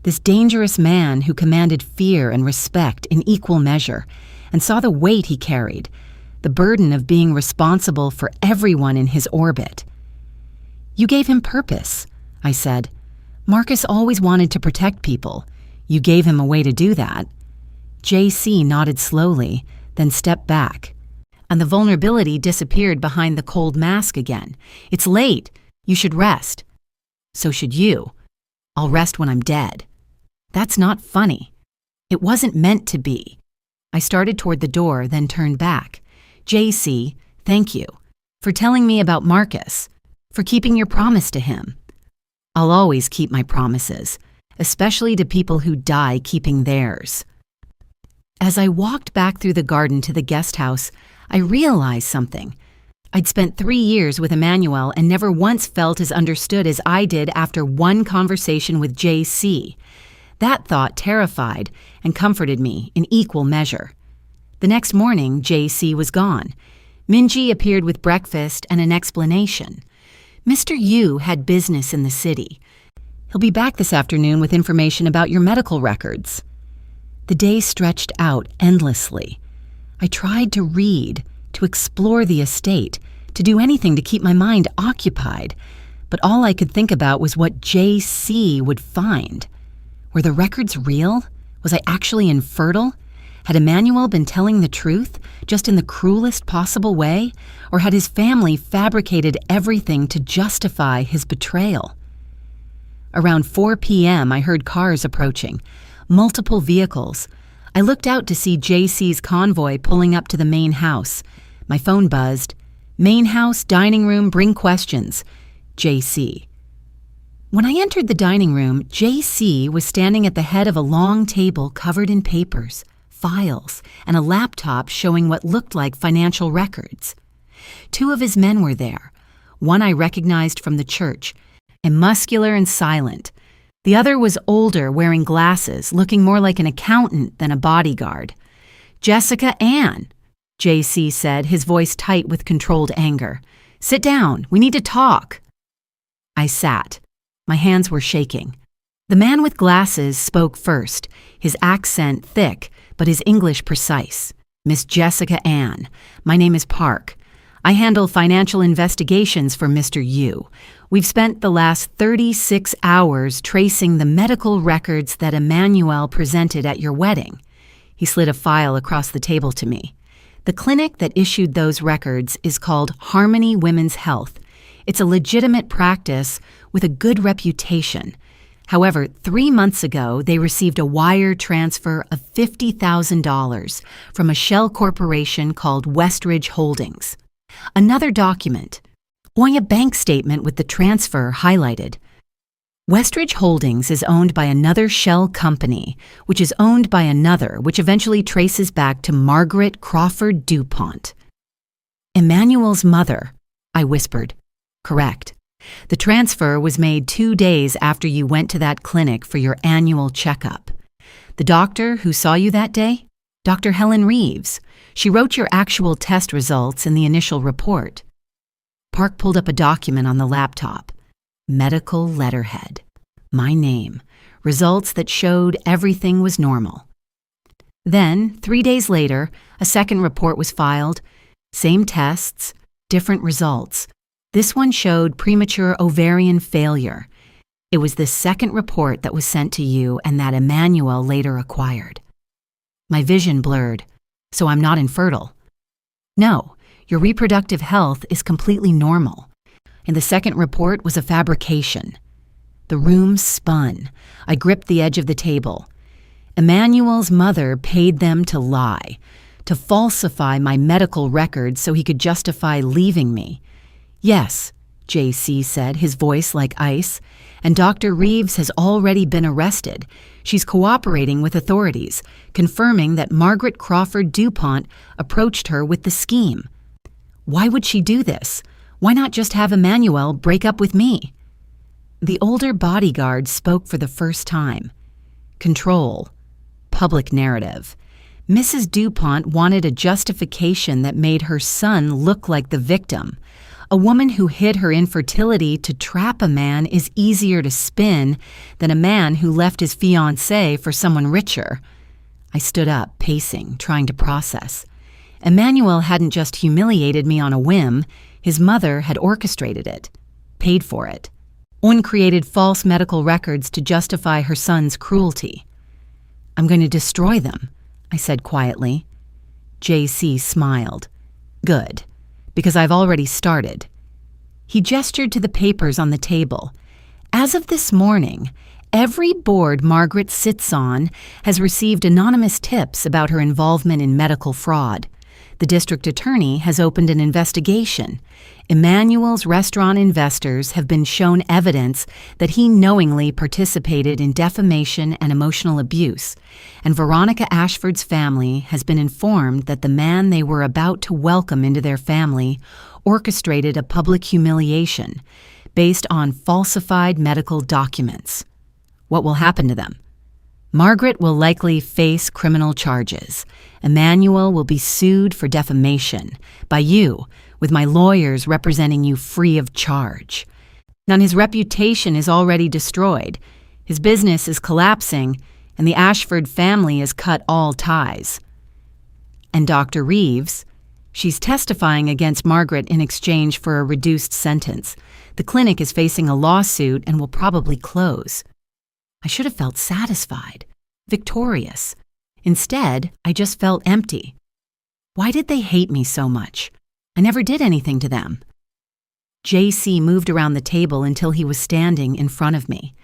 This dangerous man who commanded fear and respect in equal measure, and saw the weight he carried, the burden of being responsible for everyone in his orbit. "You gave him purpose," I said. "Marcus always wanted to protect people. You gave him a way to do that." Jay Cee nodded slowly, then stepped back, and the vulnerability disappeared behind the cold mask again. "It's late. You should rest." "So should you. I'll rest when I'm dead." That's not funny. It wasn't meant to be. I started toward the door, then turned back. "Jay Cee, thank you for telling me about Marcus, for keeping your promise to him." I'll always keep my promises, especially to people who die keeping theirs. As I walked back through the garden to the guest house, I realized something. I'd spent 3 years with Emmanuel and never once felt as understood as I did after one conversation with Jay Cee. That thought terrified and comforted me in equal measure. The next morning, Jay Cee was gone. Minji appeared with breakfast and an explanation. "Mr. Yu had business in the city. He'll be back this afternoon with information about your medical records." The day stretched out endlessly. I tried to read, to explore the estate, to do anything to keep my mind occupied, but all I could think about was what Jay Cee would find. Were the records real? Was I actually infertile? Had Emmanuel been telling the truth, just in the cruelest possible way? Or had his family fabricated everything to justify his betrayal? Around 4 p.m., I heard cars approaching, multiple vehicles. I looked out to see Jay Cee's convoy pulling up to the main house. My phone buzzed. "Main house, dining room, bring questions. Jay Cee." When I entered the dining room, Jay Cee was standing at the head of a long table covered in papers, files, and a laptop showing what looked like financial records. 2 of his men were there. One I recognized from the church, and muscular and silent. The other was older, wearing glasses, looking more like an accountant than a bodyguard. "Jessica Ann," Jay Cee said, his voice tight with controlled anger. "Sit down. We need to talk." I sat. My hands were shaking. The man with glasses spoke first, his accent thick, but his English precise. "Miss Jessica Ann, my name is Park. I handle financial investigations for Mr. Yu. We've spent the last 36 hours tracing the medical records that Emmanuel presented at your wedding." He slid a file across the table to me. "The clinic that issued those records is called Harmony Women's Health. It's a legitimate practice with a good reputation. However, 3 months ago, they received a wire transfer of $50,000 from a shell corporation called Westridge Holdings. Another document, or a bank statement with the transfer highlighted. Westridge Holdings is owned by another shell company, which is owned by another, which eventually traces back to Margaret Crawford DuPont. Emmanuel's mother, I whispered. Correct. The transfer was made 2 days after you went to that clinic for your annual checkup. The doctor who saw you that day? Dr. Helen Reeves. She wrote your actual test results in the initial report. Park pulled up a document on the laptop. Medical letterhead. My name. Results that showed everything was normal. Then, 3 days later, a second report was filed. Same tests, different results. This one showed premature ovarian failure. It was the second report that was sent to you and that Emmanuel later acquired. My vision blurred, so I'm not infertile. No, your reproductive health is completely normal. And the second report was a fabrication. The room spun. I gripped the edge of the table. Emmanuel's mother paid them to lie, to falsify my medical records so he could justify leaving me. Yes, Jay Cee said, his voice like ice, and Dr. Reeves has already been arrested. She's cooperating with authorities, confirming that Margaret Crawford DuPont approached her with the scheme. Why would she do this? Why not just have Emmanuel break up with me? The older bodyguard spoke for the first time. Control. Public narrative. Mrs. DuPont wanted a justification that made her son look like the victim. A woman who hid her infertility to trap a man is easier to spin than a man who left his fiancée for someone richer. I stood up, pacing, trying to process. Emmanuel hadn't just humiliated me on a whim. His mother had orchestrated it, paid for it. Created false medical records to justify her son's cruelty. I'm going to destroy them, I said quietly. Jay Cee smiled. Good, because I've already started. He gestured to the papers on the table. As of this morning, every board Margaret sits on has received anonymous tips about her involvement in medical fraud. The district attorney has opened an investigation. Emmanuel's restaurant investors have been shown evidence that he knowingly participated in defamation and emotional abuse, and Veronica Ashford's family has been informed that the man they were about to welcome into their family orchestrated a public humiliation based on falsified medical documents. What will happen to them? Margaret will likely face criminal charges. Emmanuel will be sued for defamation by you, with my lawyers representing you free of charge. Now his reputation is already destroyed. His business is collapsing, and the Ashford family has cut all ties. And Dr. Reeves, she's testifying against Margaret in exchange for a reduced sentence. The clinic is facing a lawsuit and will probably close. I should have felt satisfied, victorious. Instead, I just felt empty. Why did they hate me so much? I never did anything to them. Jay Cee moved around the table until he was standing in front of me.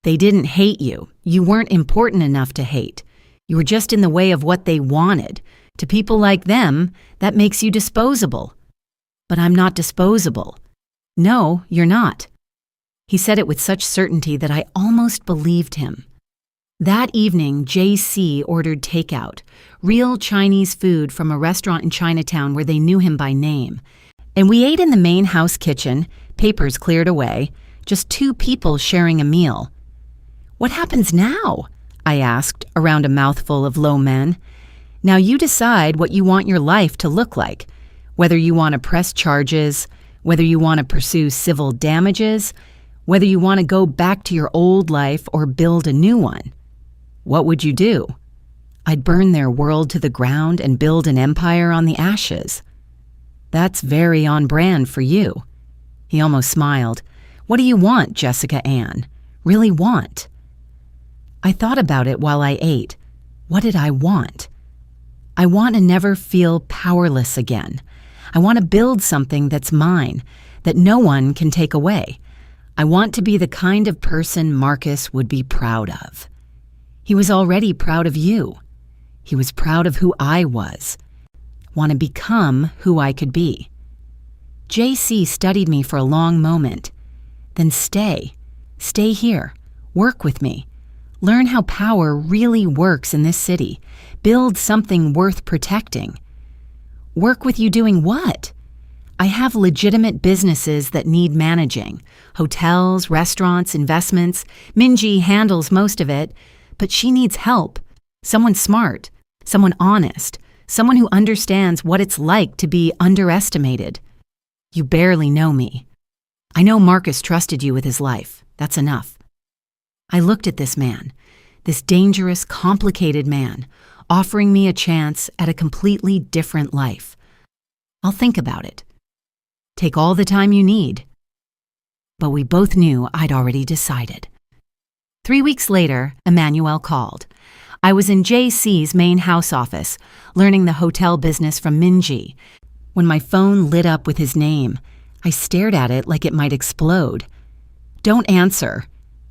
They didn't hate you. You weren't important enough to hate. You were just in the way of what they wanted. To people like them, that makes you disposable. But I'm not disposable. No, you're not. He said it with such certainty that I almost believed him. That evening, Jay Cee ordered takeout, real Chinese food from a restaurant in Chinatown where they knew him by name. And we ate in the main house kitchen, papers cleared away, just 2 people sharing a meal. What happens now? I asked, around a mouthful of low men. Now you decide what you want your life to look like, whether you want to press charges, whether you want to pursue civil damages, whether you want to go back to your old life or build a new one. What would you do? I'd burn their world to the ground and build an empire on the ashes. That's very on brand for you. He almost smiled. What do you want, Jessica Ann? Really want? I thought about it while I ate. What did I want? I want to never feel powerless again. I want to build something that's mine, that no one can take away. I want to be the kind of person Marcus would be proud of. He was already proud of you. He was proud of who I was. Want to become who I could be. Jay Cee studied me for a long moment. Then stay. Stay here. Work with me. Learn how power really works in this city. Build something worth protecting. Work with you doing what? I have legitimate businesses that need managing. Hotels, restaurants, investments. Minji handles most of it, but she needs help. Someone smart, someone honest, someone who understands what it's like to be underestimated. You barely know me. I know Marcus trusted you with his life. That's enough. I looked at this man, this dangerous, complicated man, offering me a chance at a completely different life. I'll think about it. Take all the time you need. But we both knew I'd already decided. 3 weeks later, Emmanuel called. I was in Jay Cee's main house office, learning the hotel business from Minji. When my phone lit up with his name, I stared at it like it might explode. "Don't answer,"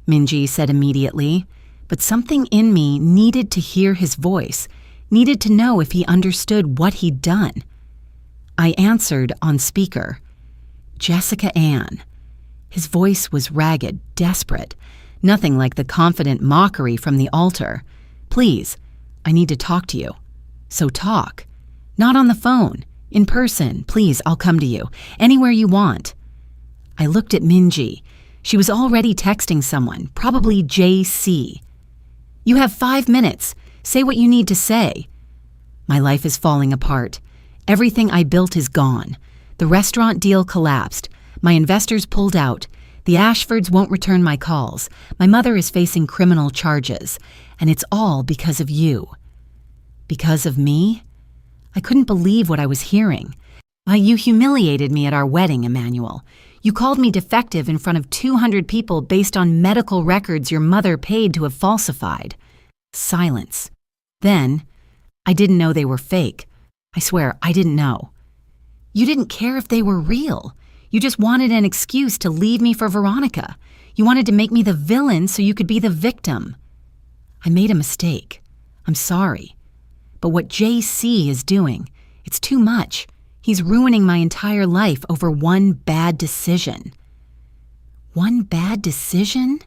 Minji said immediately, but something in me needed to hear his voice, needed to know if he understood what he'd done. I answered on speaker. Jessica Ann. His voice was ragged, desperate, nothing like the confident mockery from the altar. "Please, I need to talk to you." "So talk. Not on the phone. In person. Please, I'll come to you. Anywhere you want." I looked at Minji. She was already texting someone, probably Jay Cee. "You have 5 minutes. Say what you need to say." My life is falling apart. Everything I built is gone. The restaurant deal collapsed. My investors pulled out. The Ashfords won't return my calls. My mother is facing criminal charges. And it's all because of you. Because of me? I couldn't believe what I was hearing. You humiliated me at our wedding, Emmanuel. You called me defective in front of 200 people based on medical records your mother paid to have falsified. Silence. Then, I didn't know they were fake. I swear, I didn't know. You didn't care if they were real. You just wanted an excuse to leave me for Veronica. You wanted to make me the villain so you could be the victim. I made a mistake. I'm sorry. But what Jay Cee is doing, it's too much. He's ruining my entire life over one bad decision. One bad decision?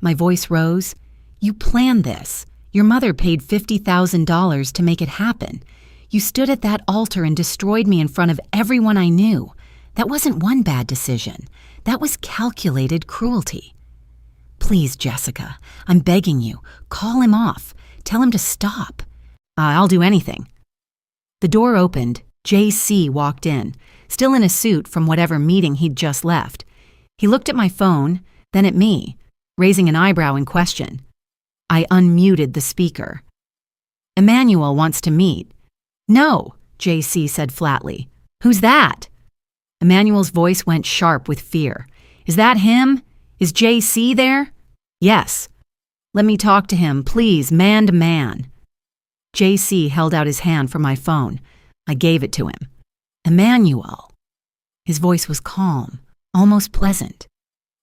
My voice rose. You planned this. Your mother paid $50,000 to make it happen. You stood at that altar and destroyed me in front of everyone I knew. That wasn't one bad decision. That was calculated cruelty. Please, Jessica, I'm begging you, call him off. Tell him to stop. I'll do anything. The door opened. Jay Cee walked in, still in a suit from whatever meeting he'd just left. He looked at my phone, then at me, raising an eyebrow in question. I unmuted the speaker. Emmanuel wants to meet. No, Jay Cee said flatly. Who's that? Emmanuel's voice went sharp with fear. Is that him? Is Jay Cee there? Yes. Let me talk to him, please, man to man. Jay Cee held out his hand for my phone. I gave it to him. Emmanuel. His voice was calm, almost pleasant.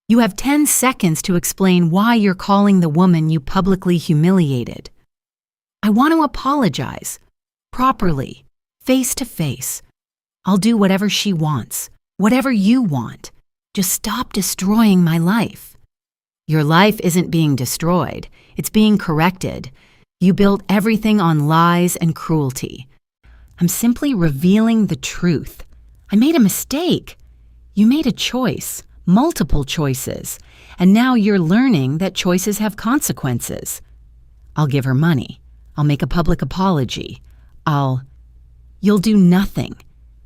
You have 10 seconds to explain why you're calling the woman you publicly humiliated. I want to apologize. Properly. Face to face. I'll do whatever she wants. Whatever you want. Just stop destroying my life. Your life isn't being destroyed. It's being corrected. You built everything on lies and cruelty. I'm simply revealing the truth. I made a mistake. You made a choice, multiple choices, and now you're learning that choices have consequences. I'll give her money. I'll make a public apology. You'll do nothing,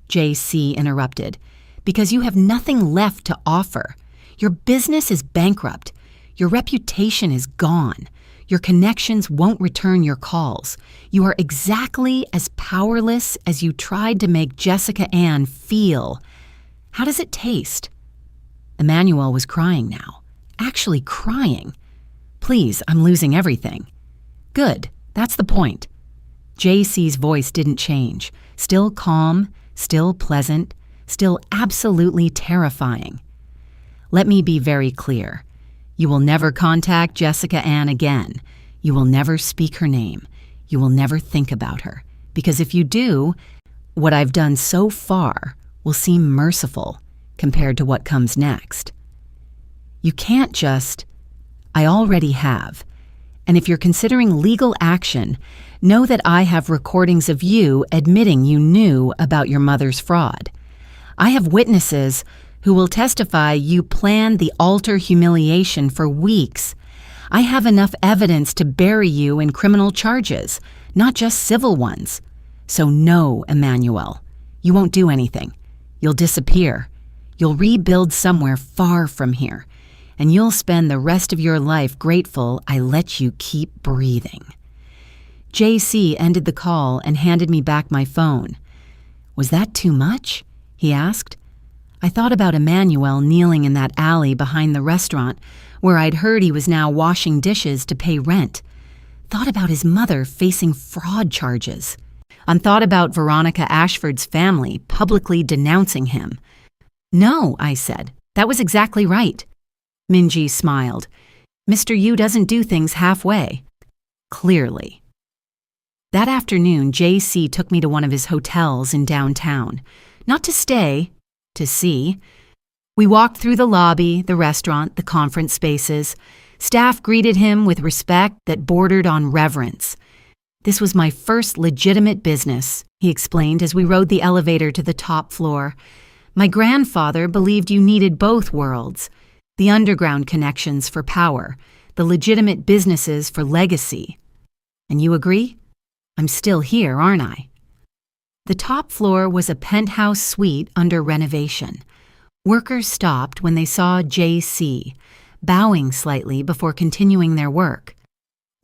Jay Cee interrupted, because you have nothing left to offer. Your business is bankrupt. Your reputation is gone. Your connections won't return your calls. You are exactly as powerless as you tried to make Jessica Ann feel. How does it taste? Emmanuel was crying now. Actually crying. Please, I'm losing everything. Good, that's the point. Jay Cee's voice didn't change. Still calm, still pleasant, still absolutely terrifying. Let me be very clear. You will never contact Jessica Ann again. You will never speak her name. You will never think about her. Because if you do, what I've done so far will seem merciful compared to what comes next. You can't just, I already have. And if you're considering legal action, know that I have recordings of you admitting you knew about your mother's fraud. I have witnesses who will testify you planned the altar humiliation for weeks. I have enough evidence to bury you in criminal charges, not just civil ones. So no, Emmanuel, you won't do anything. You'll disappear. You'll rebuild somewhere far from here, and you'll spend the rest of your life grateful I let you keep breathing. Jay Cee ended the call and handed me back my phone. Was that too much? He asked. I thought about Emmanuel kneeling in that alley behind the restaurant where I'd heard he was now washing dishes to pay rent. Thought about his mother facing fraud charges. And thought about Veronica Ashford's family publicly denouncing him. No, I said. That was exactly right. Minji smiled. Mr. Yu doesn't do things halfway. Clearly. That afternoon, Jay Cee took me to one of his hotels in downtown. Not to stay, to see. We walked through the lobby, the restaurant, the conference spaces. Staff greeted him with respect that bordered on reverence. This was my first legitimate business, he explained as we rode the elevator to the top floor. My grandfather believed you needed both worlds, the underground connections for power, the legitimate businesses for legacy. And you agree? I'm still here, aren't I? The top floor was a penthouse suite under renovation. Workers stopped when they saw Jay Cee, bowing slightly before continuing their work.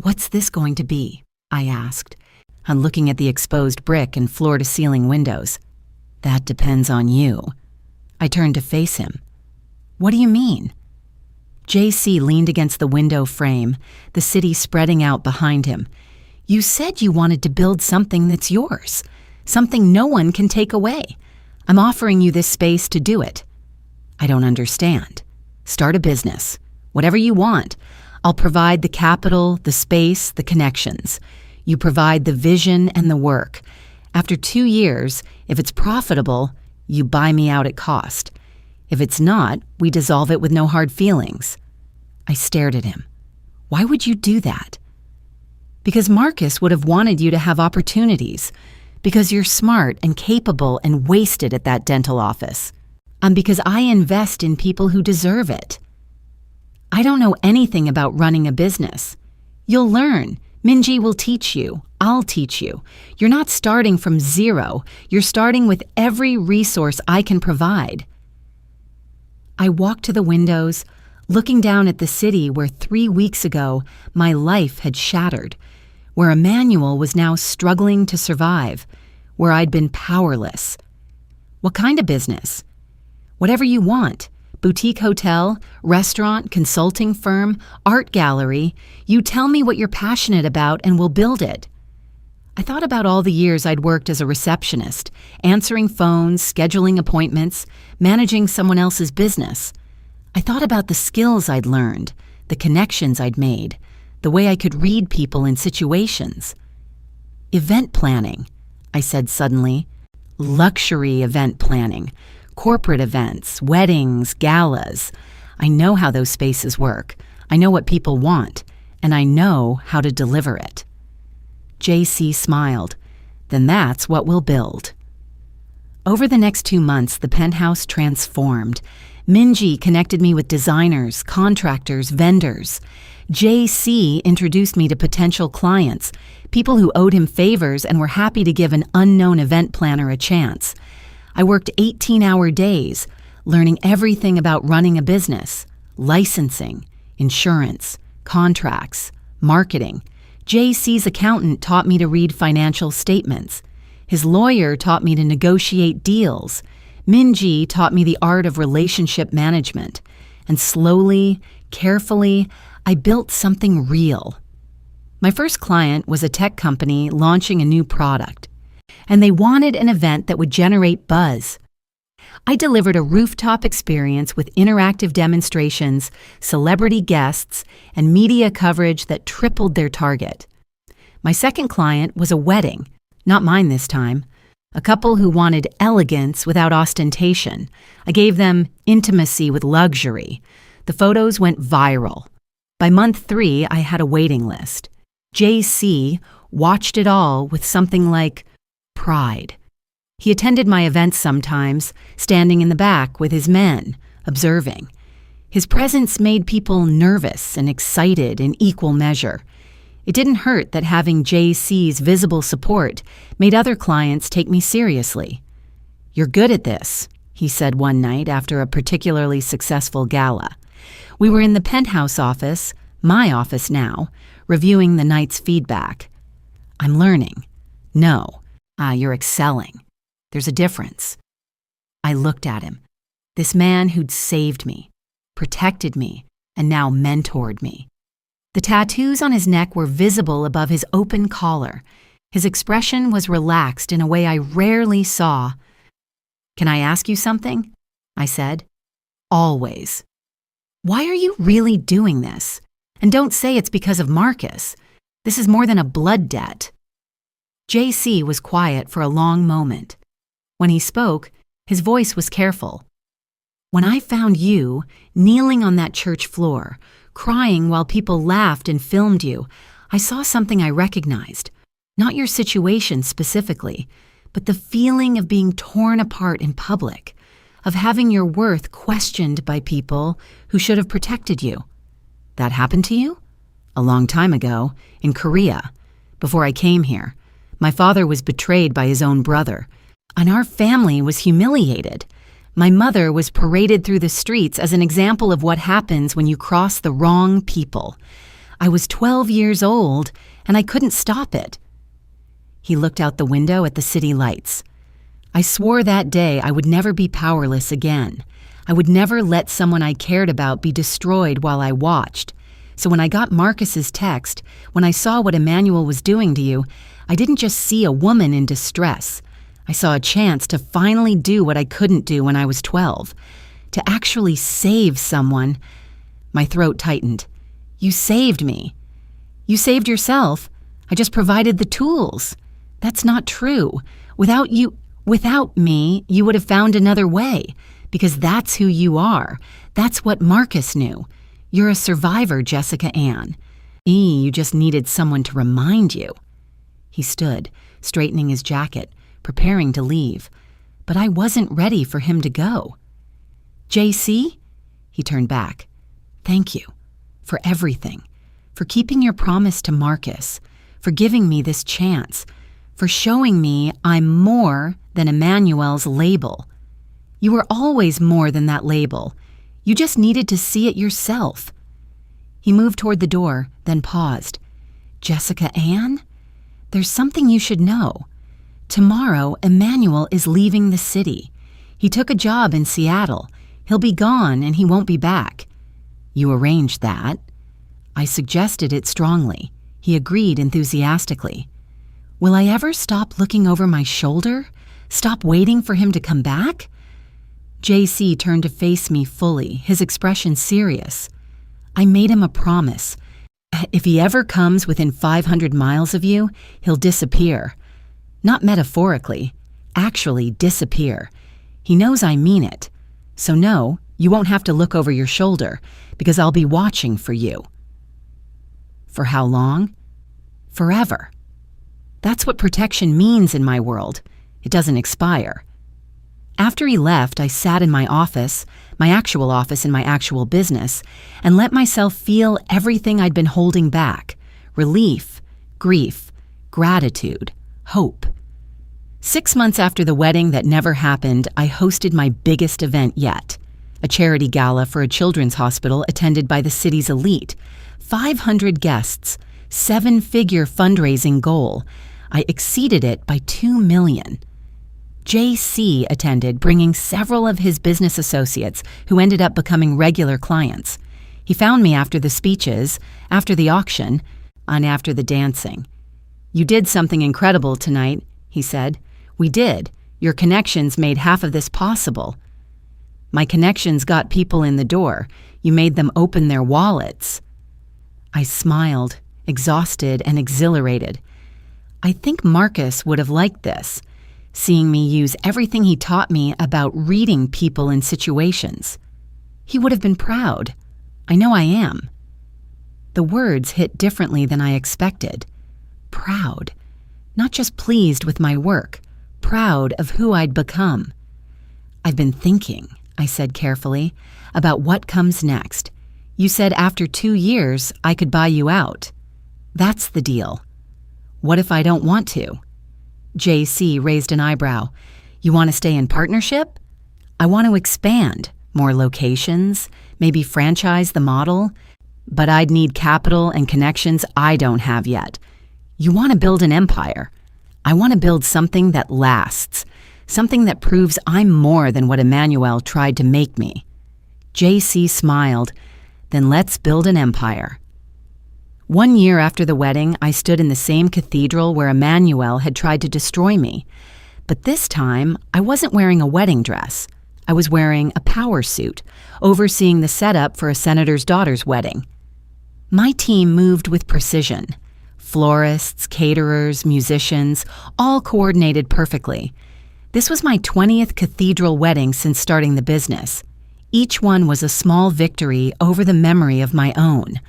What's this going to be? I asked, on looking at the exposed brick and floor-to-ceiling windows. That depends on you. I turned to face him. What do you mean? Jay Cee leaned against the window frame, the city spreading out behind him. You said you wanted to build something that's yours, something no one can take away. I'm offering you this space to do it. I don't understand. Start a business. Whatever you want. I'll provide the capital, the space, the connections. You provide the vision and the work. After 2 years, if it's profitable, you buy me out at cost. If it's not, we dissolve it with no hard feelings. I stared at him. Why would you do that? Because Marcus would have wanted you to have opportunities. Because you're smart and capable and wasted at that dental office. And because I invest in people who deserve it. I don't know anything about running a business. You'll learn. Minji will teach you. I'll teach you. You're not starting from zero. You're starting with every resource I can provide. I walked to the windows, looking down at the city where 3 weeks ago my life had shattered, where Emmanuel was now struggling to survive, where I'd been powerless. What kind of business? Whatever you want. Boutique hotel, restaurant, consulting firm, art gallery. You tell me what you're passionate about and we'll build it. I thought about all the years I'd worked as a receptionist, answering phones, scheduling appointments, managing someone else's business. I thought about the skills I'd learned, the connections I'd made, the way I could read people in situations. Event planning, I said suddenly. Luxury event planning. Corporate events, weddings, galas. I know how those spaces work. I know what people want, and I know how to deliver it. Jay Cee smiled. Then that's what we'll build. Over the next 2 months, the penthouse transformed. Minji connected me with designers, contractors, vendors. Jay Cee introduced me to potential clients, people who owed him favors and were happy to give an unknown event planner a chance. I worked 18-hour days, learning everything about running a business, licensing, insurance, contracts, marketing. Jay Cee's accountant taught me to read financial statements. His lawyer taught me to negotiate deals. Minji taught me the art of relationship management. And slowly, carefully, I built something real. My first client was a tech company launching a new product. and they wanted an event that would generate buzz. I delivered a rooftop experience with interactive demonstrations, celebrity guests, and media coverage that tripled their target. My second client was a wedding, not mine this time. A couple who wanted elegance without ostentation. I gave them intimacy with luxury. The photos went viral. By month 3, I had a waiting list. Jay Cee watched it all with something like pride. He attended my events sometimes, standing in the back with his men, observing. His presence made people nervous and excited in equal measure. It didn't hurt that having Jay Cee's visible support made other clients take me seriously. "You're good at this," he said one night after a particularly successful gala. We were in the penthouse office, my office now, reviewing the night's feedback. "I'm learning." "No, you're excelling. There's a difference." I looked at him, this man who'd saved me, protected me, and now mentored me. The tattoos on his neck were visible above his open collar. His expression was relaxed in a way I rarely saw. "Can I ask you something?" I said. "Always." "Why are you really doing this? And don't say it's because of Marcus. This is more than a blood debt." Jay Cee was quiet for a long moment. When he spoke, his voice was careful. "When I found you, kneeling on that church floor, crying while people laughed and filmed you, I saw something I recognized. Not your situation specifically, but the feeling of being torn apart in public, of having your worth questioned by people who should have protected you." "That happened to you?" "A long time ago, in Korea. Before I came here, my father was betrayed by his own brother, and our family was humiliated. My mother was paraded through the streets as an example of what happens when you cross the wrong people. I was 12 years old, and I couldn't stop it." He looked out the window at the city lights. "I swore that day I would never be powerless again. I would never let someone I cared about be destroyed while I watched. So when I got Marcus's text, when I saw what Emmanuel was doing to you, I didn't just see a woman in distress. I saw a chance to finally do what I couldn't do when I was 12, to actually save someone." My throat tightened. "You saved me." "You saved yourself. I just provided the tools." "That's not true. Without me, you would have found another way, because that's who you are. That's what Marcus knew. You're a survivor, Jessica Ann. You just needed someone to remind you." He stood, straightening his jacket, preparing to leave, but I wasn't ready for him to go. "Jay Cee?" He turned back. "Thank you for everything, for keeping your promise to Marcus, for giving me this chance, for showing me I'm more than Emmanuel's label. You were always more than that label. You just needed to see it yourself." He moved toward the door, then paused. "Jessica Ann? There's something you should know. Tomorrow, Emmanuel is leaving the city. He took a job in Seattle. He'll be gone and he won't be back." "You arranged that?" I suggested it strongly. He agreed enthusiastically. "Will I ever stop looking over my shoulder? Stop waiting for him to come back?" Jay Cee turned to face me fully, his expression serious. "I made him a promise. If he ever comes within 500 miles of you, he'll disappear. Not metaphorically, actually disappear. He knows I mean it. So no, you won't have to look over your shoulder, because I'll be watching for you." "For how long?" "Forever. That's what protection means in my world. It doesn't expire." After he left, I sat in my office in my actual business, and let myself feel everything I'd been holding back: relief, grief, gratitude, hope. 6 months after the wedding that never happened, I hosted my biggest event yet, a charity gala for a children's hospital attended by the city's elite. 500 guests, 7-figure fundraising goal. I exceeded it by $2 million. Jay Cee attended, bringing several of his business associates who ended up becoming regular clients. He found me after the speeches, after the auction, and after the dancing. "You did something incredible tonight," he said. "We did. Your connections made half of this possible." "My connections got people in the door. You made them open their wallets." I smiled, exhausted and exhilarated. I think Marcus would have liked this, seeing me use everything he taught me about reading people and situations. He would have been proud. I know I am. The words hit differently than I expected. Proud. Not just pleased with my work, proud of who I'd become. "I've been thinking," I said carefully, "about what comes next. You said after 2 years I could buy you out. That's the deal. What if I don't want to?" Jay Cee raised an eyebrow. "You want to stay in partnership?" "I want to expand, more locations, maybe franchise the model, but I'd need capital and connections I don't have yet. You want to build an empire. I want to build something that lasts, something that proves I'm more than what Emmanuel tried to make me." Jay Cee smiled. "Then let's build an empire." 1 year after the wedding, I stood in the same cathedral where Emmanuel had tried to destroy me. But this time, I wasn't wearing a wedding dress. I was wearing a power suit, overseeing the setup for a senator's daughter's wedding. My team moved with precision. Florists, caterers, musicians, all coordinated perfectly. This was my 20th cathedral wedding since starting the business. Each one was a small victory over the memory of my own.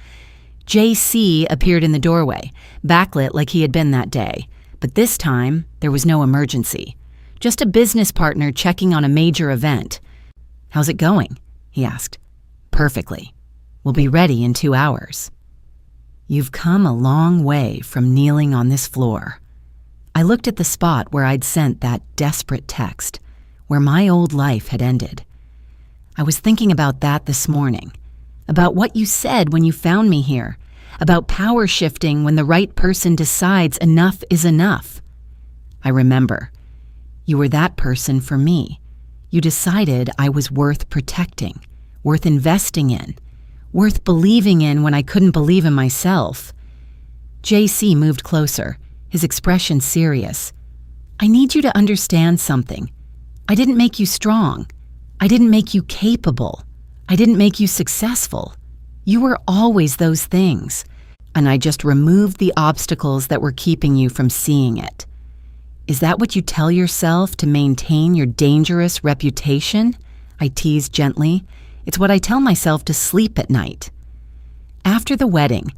Jay Cee appeared in the doorway, backlit like he had been that day. But this time, there was no emergency. Just a business partner checking on a major event. "How's it going?" he asked. "Perfectly. We'll be ready in 2 hours." "You've come a long way from kneeling on this floor." I looked at the spot where I'd sent that desperate text, where my old life had ended. "I was thinking about that this morning, about what you said when you found me here, about power shifting when the right person decides enough is enough." "I remember. You were that person for me. You decided I was worth protecting, worth investing in, worth believing in when I couldn't believe in myself." Jay Cee moved closer, his expression serious. "I need you to understand something. I didn't make you strong. I didn't make you capable. I didn't make you successful. You were always those things, and I just removed the obstacles that were keeping you from seeing it. Is that what you tell yourself to maintain your dangerous reputation?" I teased gently. "It's what I tell myself to sleep at night." After the wedding,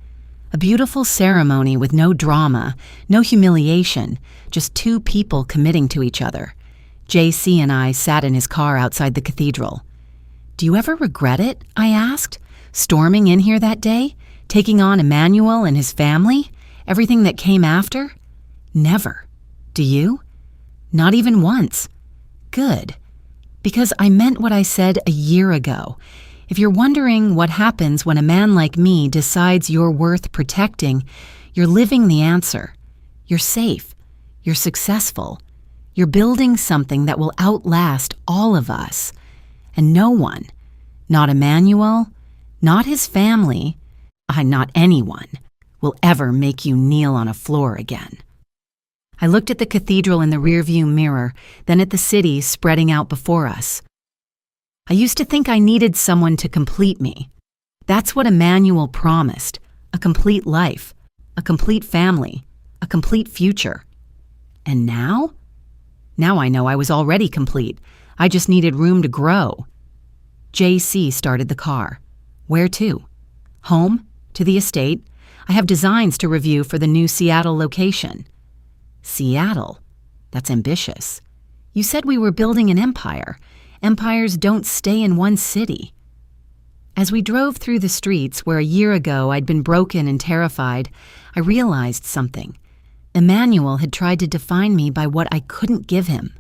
a beautiful ceremony with no drama, no humiliation, just 2 people committing to each other. Jay Cee and I sat in his car outside the cathedral. "Do you ever regret it?" I asked, "storming in here that day, taking on Emmanuel and his family, everything that came after?" "Never. Do you?" "Not even once." "Good. Because I meant what I said a year ago. If you're wondering what happens when a man like me decides you're worth protecting, you're living the answer. You're safe. You're successful. You're building something that will outlast all of us. And no one, not Emmanuel, not his family, not anyone, will ever make you kneel on a floor again." I looked at the cathedral in the rearview mirror, then at the city spreading out before us. I used to think I needed someone to complete me. That's what Emmanuel promised, a complete life, a complete family, a complete future. And now? Now I know I was already complete. I just needed room to grow. Jay Cee started the car. "Where to?" "Home, to the estate. I have designs to review for the new Seattle location." "Seattle? That's ambitious. You said we were building an empire. Empires don't stay in one city." As we drove through the streets where a year ago I'd been broken and terrified, I realized something. Emmanuel had tried to define me by what I couldn't give him.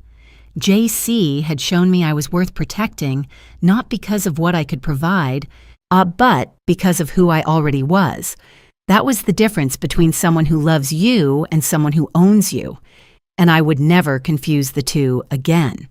Jay Cee had shown me I was worth protecting, not because of what I could provide, but because of who I already was. That was the difference between someone who loves you and someone who owns you, and I would never confuse the two again.